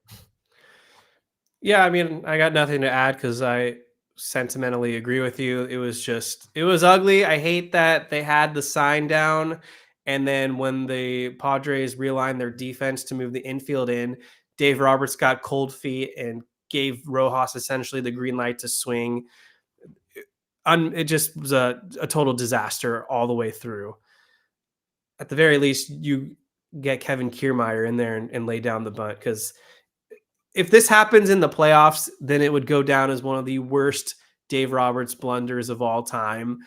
Yeah, I mean, I got nothing to add because I sentimentally agree with you. It was ugly. I hate that they had the sign down. And then when the Padres realigned their defense to move the infield in, Dave Roberts got cold feet and gave Rojas essentially the green light to swing. It just was a total disaster all the way through. At the very least, you get Kevin Kiermaier in there and lay down the bunt, because if this happens in the playoffs, then it would go down as one of the worst Dave Roberts blunders of all time.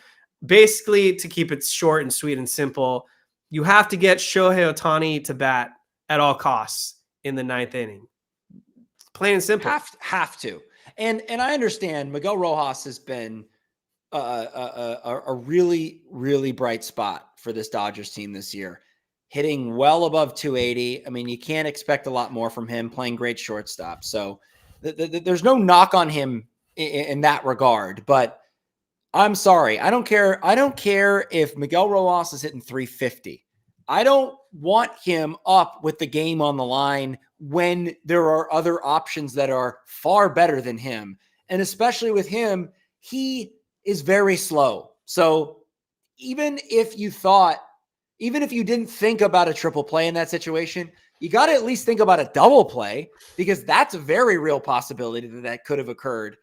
Basically, to keep it short and sweet and simple, you have to get Shohei Ohtani to bat at all costs in the 9th inning. Plain and simple. Have to. And I understand Miguel Rojas has been a really, really bright spot for this Dodgers team this year, hitting well above 280. I mean, you can't expect a lot more from him, playing great shortstop. So there's no knock on him in that regard, but I'm sorry. I don't care if Miguel Rojas is hitting 350. I don't want him up with the game on the line when there are other options that are far better than him. And especially with him, he is very slow. So even if you didn't think about a triple play in that situation, you got to at least think about a double play, because that's a very real possibility that could have occurred.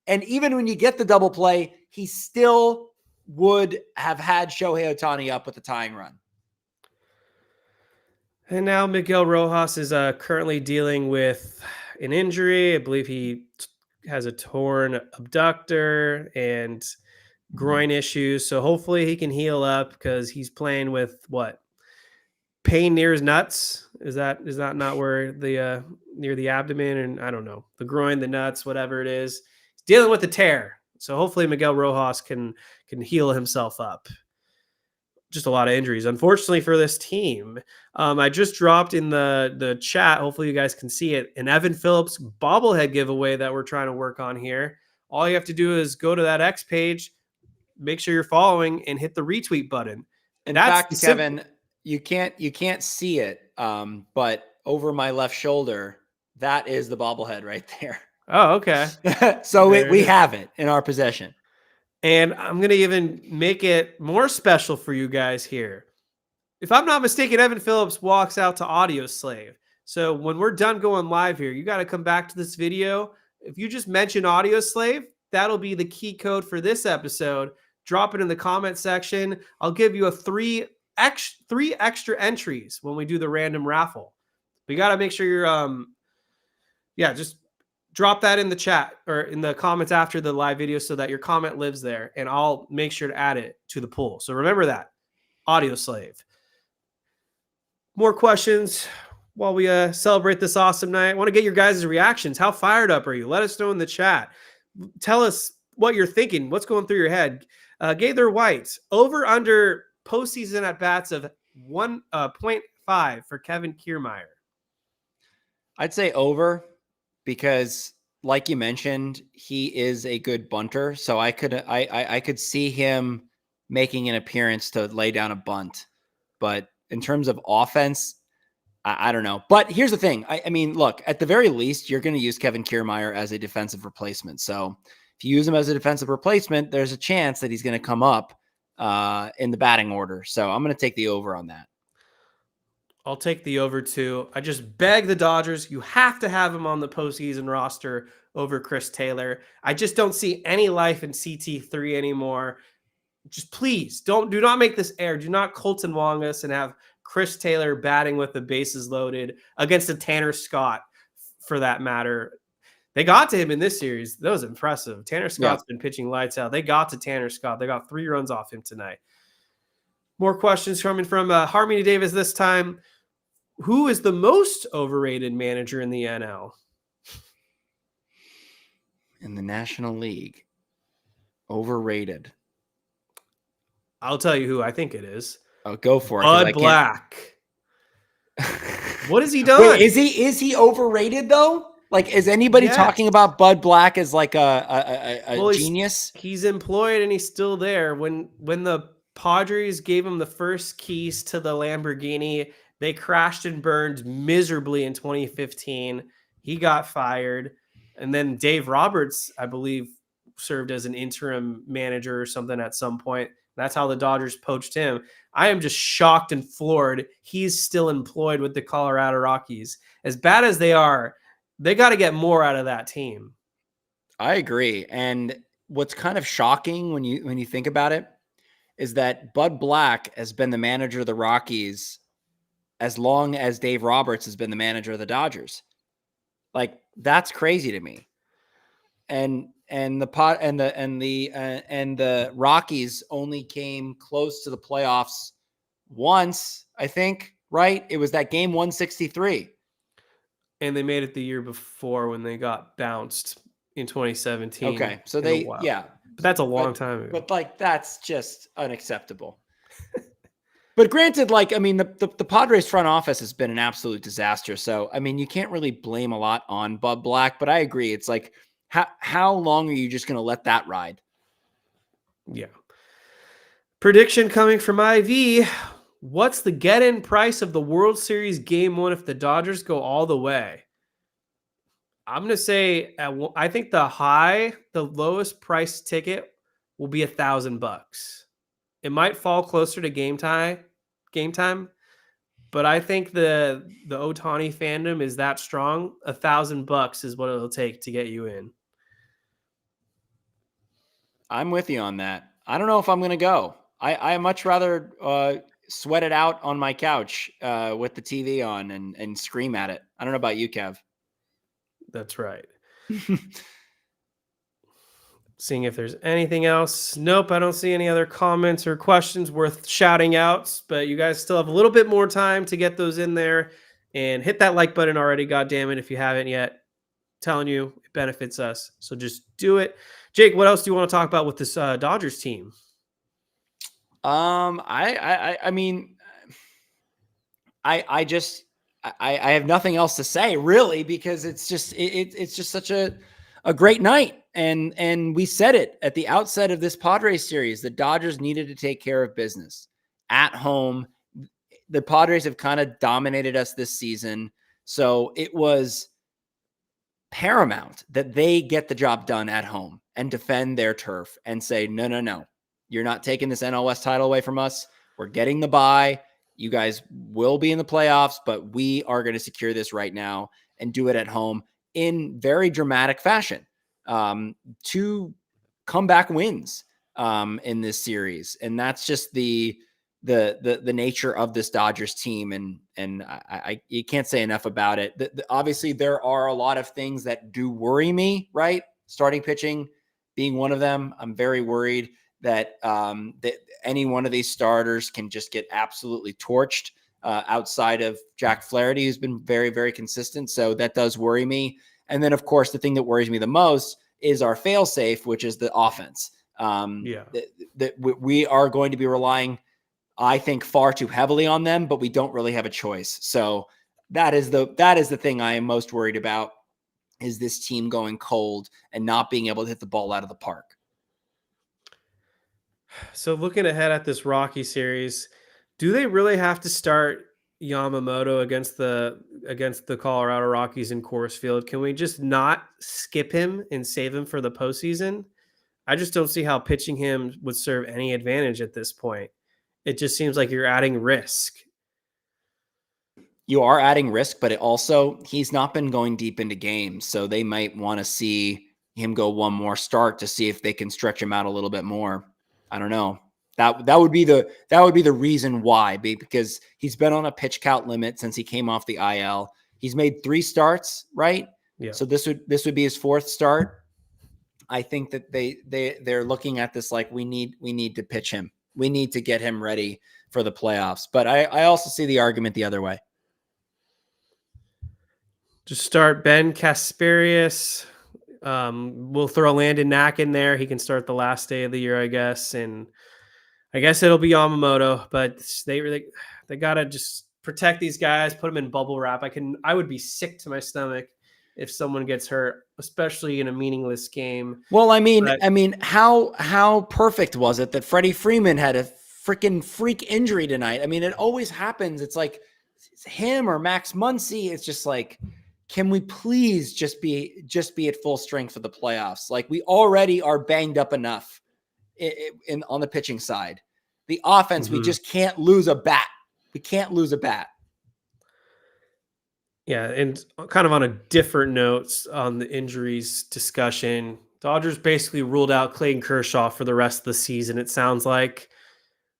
And even when you get the double play, he still would have had Shohei Ohtani up with the tying run. And now Miguel Rojas is currently dealing with an injury. I believe he has a torn abductor and groin issues. So hopefully he can heal up, because he's playing with pain near his nuts. Is that not where near the abdomen, and I don't know, the groin, the nuts, whatever it is. He's dealing with a tear. So hopefully Miguel Rojas can heal himself up. Just a lot of injuries, unfortunately, for this team. I just dropped in the chat. Hopefully you guys can see it. An Evan Phillips bobblehead giveaway that we're trying to work on here. All you have to do is go to that X page, make sure you're following, and hit the retweet button. In fact, Kevin, you can't see it, but over my left shoulder, that is the bobblehead right there. Oh, okay. So we have it in our possession. And I'm going to even make it more special for you guys here. If I'm not mistaken, Evan Phillips walks out to Audio Slave. So when we're done going live here, you got to come back to this video. If you just mention Audio Slave, that'll be the key code for this episode. Drop it in the comment section. I'll give you three extra entries when we do the random raffle. We got to make sure you're, just drop that in the chat or in the comments after the live video so that your comment lives there, and I'll make sure to add it to the pool. So remember that. Audio Slave. More questions while we celebrate this awesome night. I want to get your guys' reactions. How fired up are you? Let us know in the chat. Tell us what you're thinking. What's going through your head? Gaither White, over under postseason at bats of 1.5 for Kevin Kiermaier. I'd say over, because like you mentioned, he is a good bunter. So I could see him making an appearance to lay down a bunt. But in terms of offense, I don't know. But here's the thing. I mean, look, at the very least, you're going to use Kevin Kiermaier as a defensive replacement. So if you use him as a defensive replacement, there's a chance that he's going to come up in the batting order. So I'm going to take the over on that. I'll take the over too. I just beg the Dodgers, you have to have him on the postseason roster over Chris Taylor. I just don't see any life in CT3 anymore. Just please do not make this air. Do not Colton Wong us and have Chris Taylor batting with the bases loaded against a Tanner Scott, for that matter. They got to him in this series. That was impressive. Tanner Scott's been pitching lights out. They got to Tanner Scott. They got 3 runs off him tonight. More questions coming from Harmony Davis this time. Who is the most overrated manager in the NL? In the National League. Overrated. I'll tell you who I think it is. Oh, go for it. Bud Black. What has he done? Wait, is he overrated though? Like, is anybody talking about Bud Black as like a genius? He's employed and he's still there. When the Padres gave him the first keys to the Lamborghini, they crashed and burned miserably in 2015. He got fired. And then Dave Roberts, I believe, served as an interim manager or something at some point. That's how the Dodgers poached him. I am just shocked and floored. He's still employed with the Colorado Rockies. As bad as they are, they got to get more out of that team. I agree. And what's kind of shocking when you think about it is that Bud Black has been the manager of the Rockies as long as Dave Roberts has been the manager of the Dodgers. Like, that's crazy to me. And the Rockies only came close to the playoffs once, I think, right? It was that game 163. And they made it the year before when they got bounced in 2017. Okay. So but that's a long time ago. But like, that's just unacceptable. But granted, like, I mean, the Padres front office has been an absolute disaster. So, I mean, you can't really blame a lot on Bud Black, but I agree. It's like, how long are you just going to let that ride? Yeah. Prediction coming from IV. What's the get-in price of the World Series Game 1 if the Dodgers go all the way? I'm going to say, I think the lowest price ticket will be $1,000. It might fall closer to game time, but I think the Ohtani fandom is that strong. $1,000 is what it'll take to get you in. I'm with you on that. I don't know if I'm going to go. I much rather sweat it out on my couch with the TV on and scream at it. I don't know about you, Kev. That's right. Seeing if there's anything else. Nope, I don't see any other comments or questions worth shouting out, but you guys still have a little bit more time to get those in there, and hit that like button already, God damn it, if you haven't yet. I'm telling you, it benefits us. So just do it. Jake, what else do you want to talk about with this Dodgers team? I mean, I just I have nothing else to say really, because it's just it's just such a great night. And we said it at the outset of this Padres series, the Dodgers needed to take care of business at home. The Padres have kind of dominated us this season, so it was paramount that they get the job done at home and defend their turf and say, no, you're not taking this NL West title away from us. We're getting the bye. You guys will be in the playoffs, but we are going to secure this right now and do it at home in very dramatic fashion. Two comeback wins in this series. And that's just the nature of this Dodgers team. And I you can't say enough about it. Obviously there are a lot of things that do worry me, right? Starting pitching being one of them. I'm very worried that any one of these starters can just get absolutely torched outside of Jack Flaherty, who's been very, very consistent. So that does worry me. And then, of course, the thing that worries me the most is our fail-safe, which is the offense. That we are going to be relying, I think, far too heavily on them, but we don't really have a choice. So that is the thing I am most worried about, is this team going cold and not being able to hit the ball out of the park. So looking ahead at this Rocky series, do they really have to start Yamamoto against the Colorado Rockies in Coors Field? Can we just not skip him and save him for the postseason? I just don't see how pitching him would serve any advantage at this point. It just seems like you're adding risk. You are adding risk, but he's not been going deep into games. So they might want to see him go one more start to see if they can stretch him out a little bit more. I don't know. That would be the reason why, because he's been on a pitch count limit since he came off the IL. He's made 3 starts, right? Yeah. So this would be his 4th start. I think that they're looking at this like we need to pitch him. We need to get him ready for the playoffs. But I also see the argument the other way. Just start Ben Kasperius. We'll throw Landon Knack in there. He can start the last day of the year, I guess. And I guess it'll be Yamamoto, but they gotta just protect these guys, put them in bubble wrap. I would be sick to my stomach if someone gets hurt, especially in a meaningless game. Well, I mean, how perfect was it that Freddie Freeman had a freaking freak injury tonight? I mean, it always happens. It's like it's him or Max Muncy. It's just like, can we please just be at full strength for the playoffs? Like, we already are banged up enough on the pitching side. The offense, we just can't lose a bat. We can't lose a bat. Yeah, and kind of on a different note on the injuries discussion, Dodgers basically ruled out Clayton Kershaw for the rest of the season, it sounds like.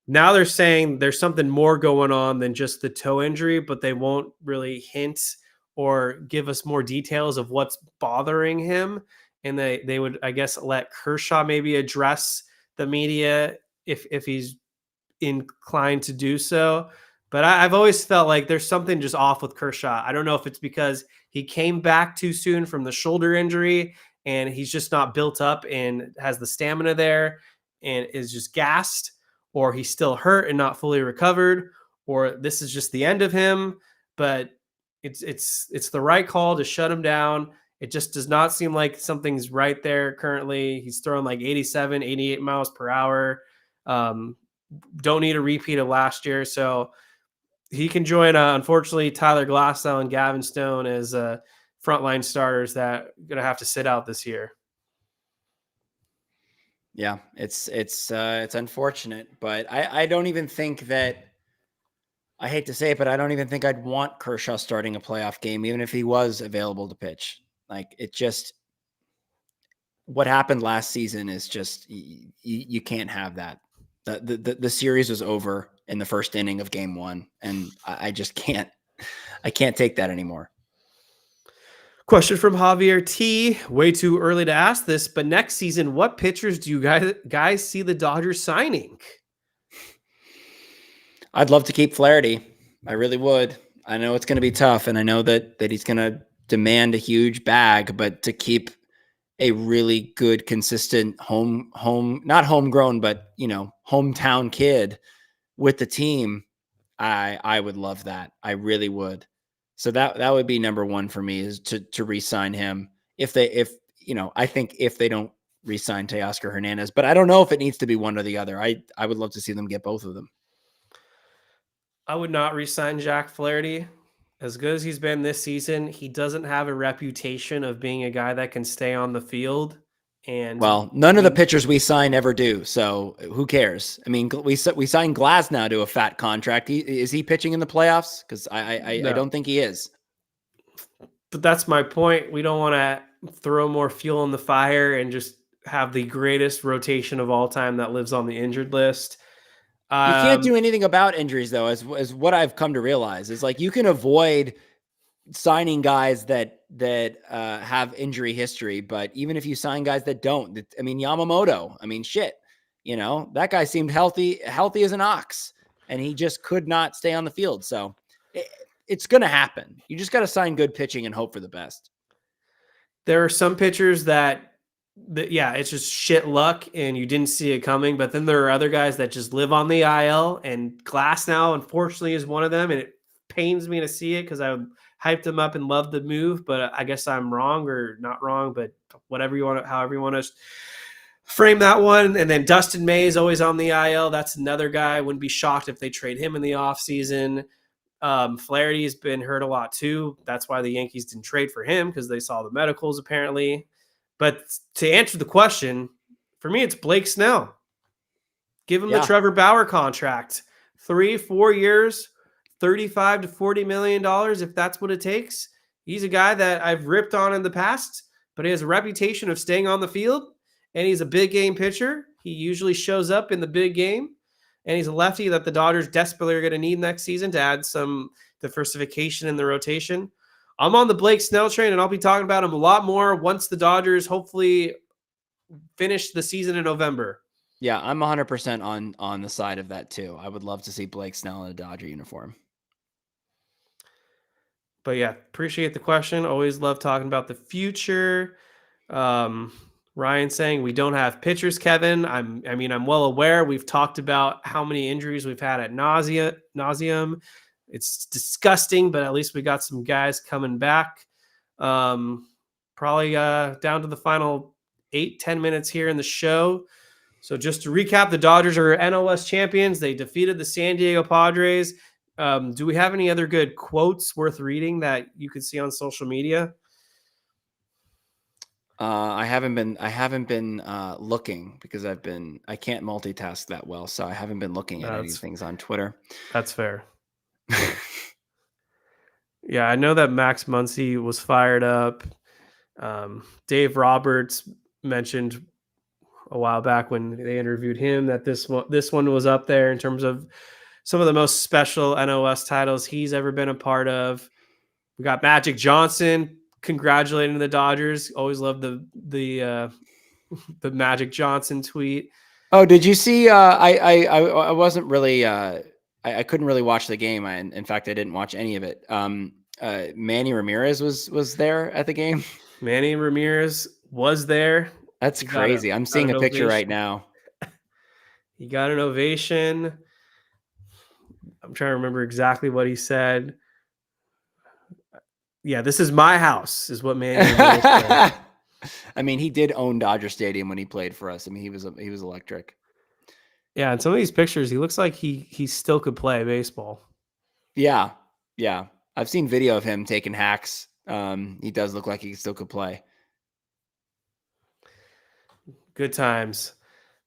Now they're saying there's something more going on than just the toe injury, but they won't really hint or give us more details of what's bothering him. And they would, I guess, let Kershaw maybe address the media if he's inclined to do so. But I've always felt like there's something just off with Kershaw. I don't know if it's because he came back too soon from the shoulder injury and he's just not built up and has the stamina there and is just gassed, or he's still hurt and not fully recovered, or this is just the end of him. But it's the right call to shut him down. It just does not seem like something's right there currently. He's throwing like 87, 88 miles per hour. Don't need a repeat of last year. So he can join, unfortunately, Tyler Glasnow and Gavin Stone as frontline starters that are going to have to sit out this year. Yeah, it's unfortunate, but I don't even think that, I hate to say it, but I don't even think I'd want Kershaw starting a playoff game, even if he was available to pitch. Like, it just, what happened last season is just, you can't have that. The series was over in the first inning of game 1, and I just can't take that anymore. Question from Javier T. Way too early to ask this, but next season, what pitchers do you guys see the Dodgers signing? I'd love to keep Flaherty. I really would. I know it's going to be tough, and I know that he's going to demand a huge bag, but to keep a really good, consistent not homegrown, but hometown kid with the team, I would love that. I really would. So that would be number one for me, is to re-sign him. I think if they don't re-sign Teoscar Hernandez, but I don't know if it needs to be one or the other. I would love to see them get both of them. I would not re-sign Jack Flaherty. As good as he's been this season, he doesn't have a reputation of being a guy that can stay on the field. And well, none of the pitchers we sign ever do. So who cares? I mean, we signed Glass now to a fat contract. Is he pitching in the playoffs? Because I don't think he is. But that's my point. We don't want to throw more fuel in the fire and just have the greatest rotation of all time that lives on the injured list. You can't do anything about injuries, though, as what I've come to realize is, like, you can avoid signing guys that have injury history, but even if you sign guys that don't, I mean, Yamamoto, shit, that guy seemed healthy as an ox, and he just could not stay on the field. So it's going to happen. You just got to sign good pitching and hope for the best. There are some pitchers that it's just shit luck and you didn't see it coming. But then there are other guys that just live on the IL, and Glass now, unfortunately, is one of them. And it pains me to see it because I hyped him up and loved the move, but I guess I'm wrong, or not wrong, but however you want to frame that one. And then Dustin May is always on the IL. That's another guy. I wouldn't be shocked if they trade him in the offseason. Flaherty's been hurt a lot too. That's why the Yankees didn't trade for him, because they saw the medicals apparently. But to answer the question, for me, it's Blake Snell. Give him the Trevor Bauer contract. 3-4 years, $35 to $40 million, if that's what it takes. He's a guy that I've ripped on in the past, but he has a reputation of staying on the field, and he's a big game pitcher. He usually shows up in the big game, and he's a lefty that the Dodgers desperately are going to need next season to add some diversification in the rotation. I'm on the Blake Snell train, and I'll be talking about him a lot more once the Dodgers hopefully finish the season in November. Yeah, I'm 100% on the side of that too. I would love to see Blake Snell in a Dodger uniform. But yeah, appreciate the question. Always love talking about the future. Ryan saying we don't have pitchers, Kevin. I'm well aware. We've talked about how many injuries we've had at nauseum. It's disgusting, but at least we got some guys coming back. Probably down to the final 8-10 minutes here in the show. So just to recap, the Dodgers are NLS champions. They defeated the San Diego Padres. Do we have any other good quotes worth reading that you could see on social media? I haven't been looking because I can't multitask that well. So I haven't been looking at any things on Twitter. That's fair. Yeah, I know that Max Muncy was fired up. Dave Roberts mentioned a while back when they interviewed him that this one was up there in terms of some of the most special NOS titles he's ever been a part of. We got Magic Johnson congratulating the Dodgers. Always love the Magic Johnson tweet. Oh, did you see? I wasn't really. I couldn't really watch the game. In fact, I didn't watch any of it. Manny Ramirez was there at the game. Manny Ramirez was there. That's crazy. I'm seeing a picture right now. He got an ovation. I'm trying to remember exactly what he said. Yeah, this is my house, is what Manny Ramirez said. I mean, he did own Dodger Stadium when he played for us. I mean, he was electric. Yeah, in some of these pictures, he looks like he still could play baseball. Yeah. I've seen video of him taking hacks. He does look like he still could play. Good times.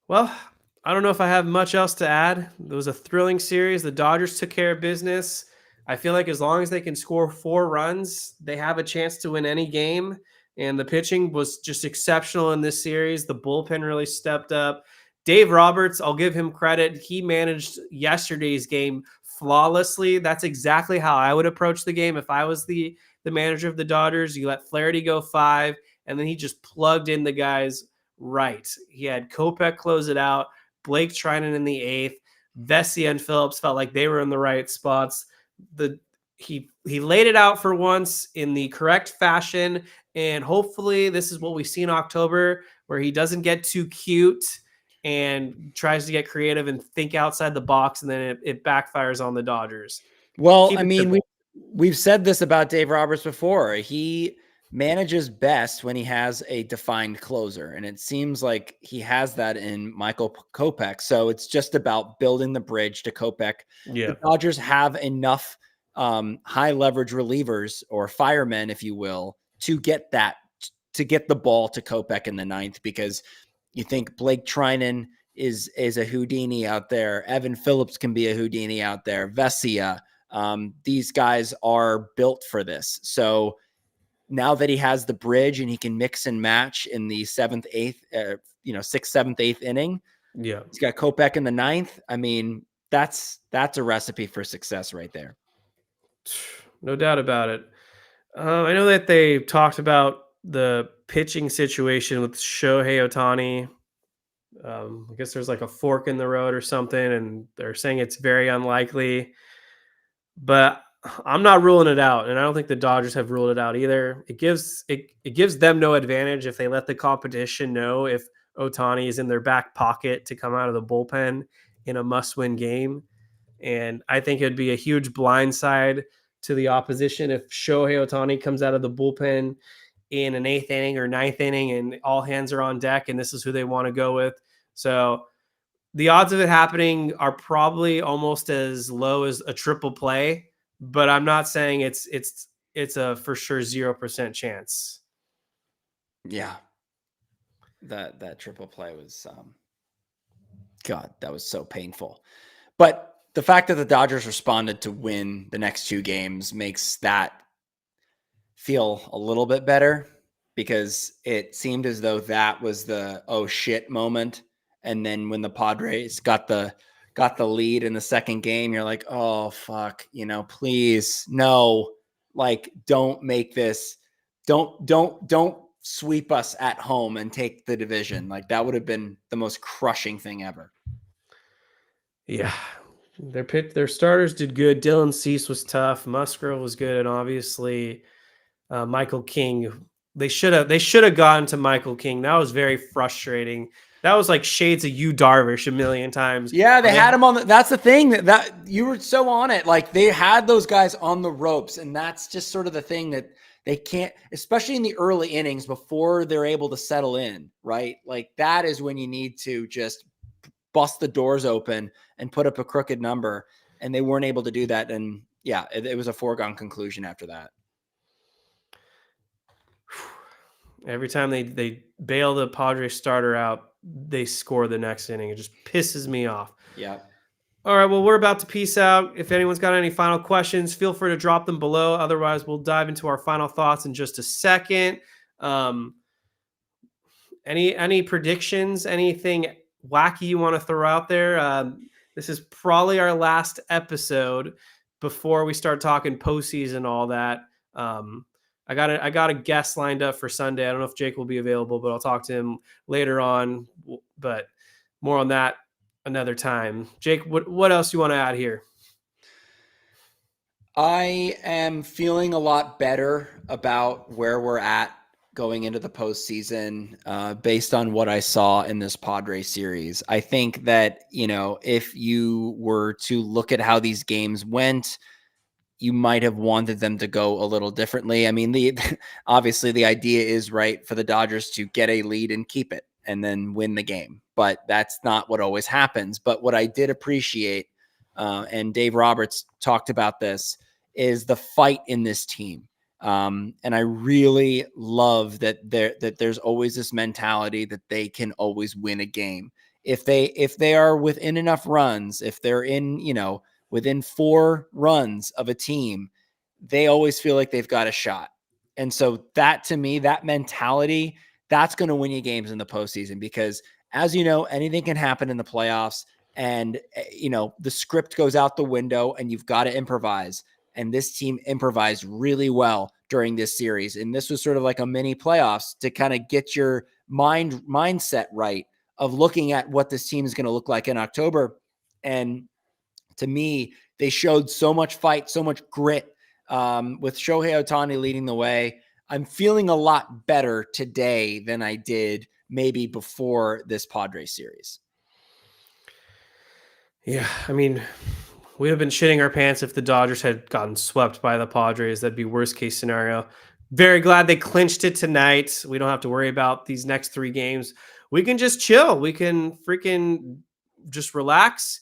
Well, I don't know if I have much else to add. It was a thrilling series. The Dodgers took care of business. I feel like as long as they can score 4 runs, they have a chance to win any game. And the pitching was just exceptional in this series. The bullpen really stepped up. Dave Roberts, I'll give him credit. He managed yesterday's game flawlessly. That's exactly how I would approach the game if I was the manager of the Dodgers. You let Flaherty go 5, and then he just plugged in the guys right. He had Kopech close it out, Blake Treinen in the 8th. Vesey and Phillips felt like they were in the right spots. The he laid it out for once in the correct fashion, and hopefully this is what we see in October, where he doesn't get too cute and tries to get creative and think outside the box, and then it backfires on the Dodgers. Well, Keep I it mean, simple. we've said this about Dave Roberts before. He manages best when he has a defined closer, and it seems like he has that in Michael Kopech. So it's just about building the bridge to Kopech. Yeah. The Dodgers have enough high leverage relievers or firemen, if you will, to get the ball to Kopech in the ninth, because you think Blake Trinan is a Houdini out there. Evan Phillips can be a Houdini out there. Vesia. These guys are built for this. So now that he has the bridge and he can mix and match in the seventh, eighth, sixth, seventh, eighth inning, Yeah. he's got Kopech in the ninth. I mean, that's a recipe for success right there. No doubt about it. I know that they talked about the pitching situation with Shohei Ohtani. I guess there's like a fork in the road or something, and they're saying it's very unlikely. But I'm not ruling it out, and I don't think the Dodgers have ruled it out either. It gives them no advantage if they let the competition know if Otani is in their back pocket to come out of the bullpen in a must-win game. And I think it'd be a huge blindside to the opposition if Shohei Ohtani comes out of the bullpen in an eighth inning or ninth inning and all hands are on deck and this is who they want to go with. So the odds of it happening are probably almost as low as a triple play, but I'm not saying it's a for sure 0% chance. Yeah. That triple play was God, that was so painful. But the fact that the Dodgers responded to win the next two games makes that feel a little bit better, because it seemed as though that was the oh shit moment. And then when the Padres got the lead in the second game, you're like, oh fuck, please, no, like don't make this, don't sweep us at home and take the division. Like that would have been the most crushing thing ever. Yeah. Their starters did good. Dylan Cease was tough. Musgrove was good, and obviously Michael King. They should have gotten to Michael King. That was very frustrating. That was like shades of Yu Darvish a million times. Yeah, they had him on that's the thing that you were so on it. Like they had those guys on the ropes, and that's just sort of the thing that they can't, especially in the early innings before they're able to settle in, right? Like that is when you need to just bust the doors open and put up a crooked number, and they weren't able to do that. And yeah, it was a foregone conclusion after that. Every time they bail the Padres starter out, they score the next inning. It just pisses me off. Yeah. All right, well, we're about to peace out. If anyone's got any final questions, feel free to drop them below. Otherwise, we'll dive into our final thoughts in just a second. Any predictions? Anything wacky you want to throw out there? This is probably our last episode before we start talking postseason and all that. I got a guest lined up for Sunday. I don't know if Jake will be available, but I'll talk to him later on. But more on that another time. Jake, what else you want to add here? I am feeling a lot better about where we're at going into the postseason based on what I saw in this Padres series. I think that, if you were to look at how these games went, you might have wanted them to go a little differently. I mean, obviously the idea is right for the Dodgers to get a lead and keep it and then win the game, but that's not what always happens. But what I did appreciate, and Dave Roberts talked about this, is the fight in this team. And I really love that there's always this mentality that they can always win a game. If they are within enough runs, if they're in, within 4 runs of a team, they always feel like they've got a shot. And so that, to me, that mentality, that's going to win you games in the postseason, because as you know, anything can happen in the playoffs, and the script goes out the window and you've got to improvise. And this team improvised really well during this series. And this was sort of like a mini playoffs to kind of get your mindset right of looking at what this team is going to look like in October. And to me, they showed so much fight, so much grit with Shohei Ohtani leading the way. I'm feeling a lot better today than I did maybe before this Padres series. Yeah, I mean, we have been shitting our pants if the Dodgers had gotten swept by the Padres. That'd be worst case scenario. Very glad they clinched it tonight. We don't have to worry about these next 3 games. We can just chill. We can freaking just relax.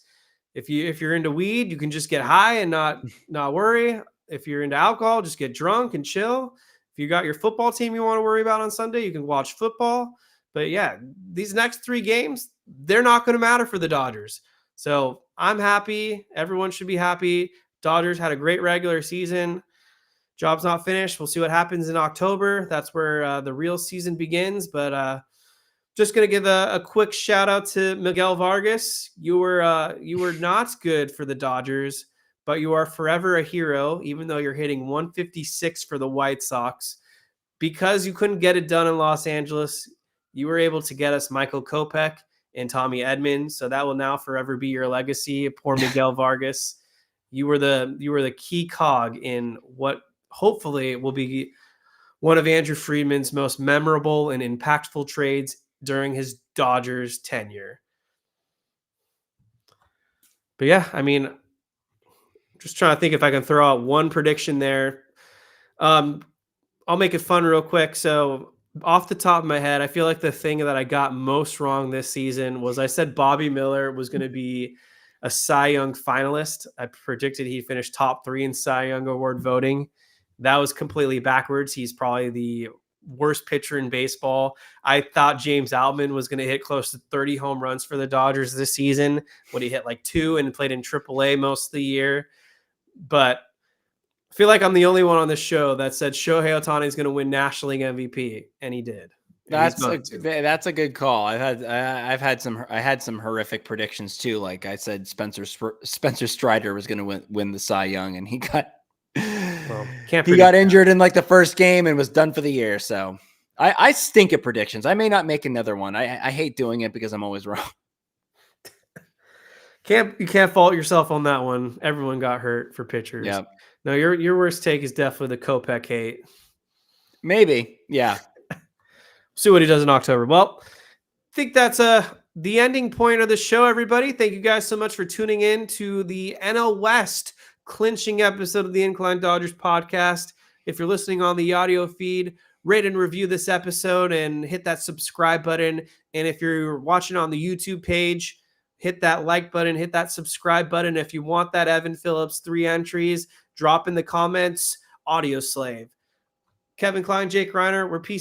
If you're into weed, you can just get high and not worry. If you're into alcohol, just get drunk and chill. If you got your football team you want to worry about on Sunday, you can watch football. But yeah, these next 3 games, they're not going to matter for the Dodgers. So I'm happy. Everyone should be happy. Dodgers had a great regular season. Job's not finished. We'll see what happens in October. That's where the real season begins. But just going to give a quick shout out to Miguel Vargas. You were not good for the Dodgers, but you are forever a hero, even though you're hitting 156 for the White Sox. Because you couldn't get it done in Los Angeles, you were able to get us Michael Kopech and Tommy Edman. So that will now forever be your legacy. Poor Miguel Vargas. You were the key cog in what hopefully will be one of Andrew Friedman's most memorable and impactful trades during his Dodgers tenure. But yeah, I mean, just trying to think if I can throw out one prediction there. I'll make it fun real quick. So off the top of my head, I feel like the thing that I got most wrong this season was I said Bobby Miller was going to be a Cy Young finalist. I predicted he'd finish top 3 in Cy Young Award voting. That was completely backwards. He's probably the worst pitcher in baseball. I thought James Outman was going to hit close to 30 home runs for the Dodgers this season when he hit like 2 and played in AAA most of the year. But I feel like I'm the only one on this show that said Shohei Ohtani is going to win National League MVP, and he did. And That's a good call. I had some horrific predictions too. Like I said, Spencer Strider was going to win the Cy Young, and he got injured in like the first game and was done for the year. So I stink at predictions. I may not make another one. I hate doing it because I'm always wrong. You can't fault yourself on that one. Everyone got hurt for pitchers. Yeah. No, your worst take is definitely the Kopech hate. Maybe. Yeah. See what he does in October. Well, I think that's the ending point of the show, everybody. Thank you guys so much for tuning in to the NL West clinching episode of the Incline Dodgers podcast. If you're listening on the audio feed, rate and review this episode and hit that subscribe button. And if you're watching on the YouTube page, hit that like button, hit that subscribe button. If you want that Evan Phillips 3 entries, drop in the comments. Audio Slave. Kevin Klein, Jake Reiner, we're peace.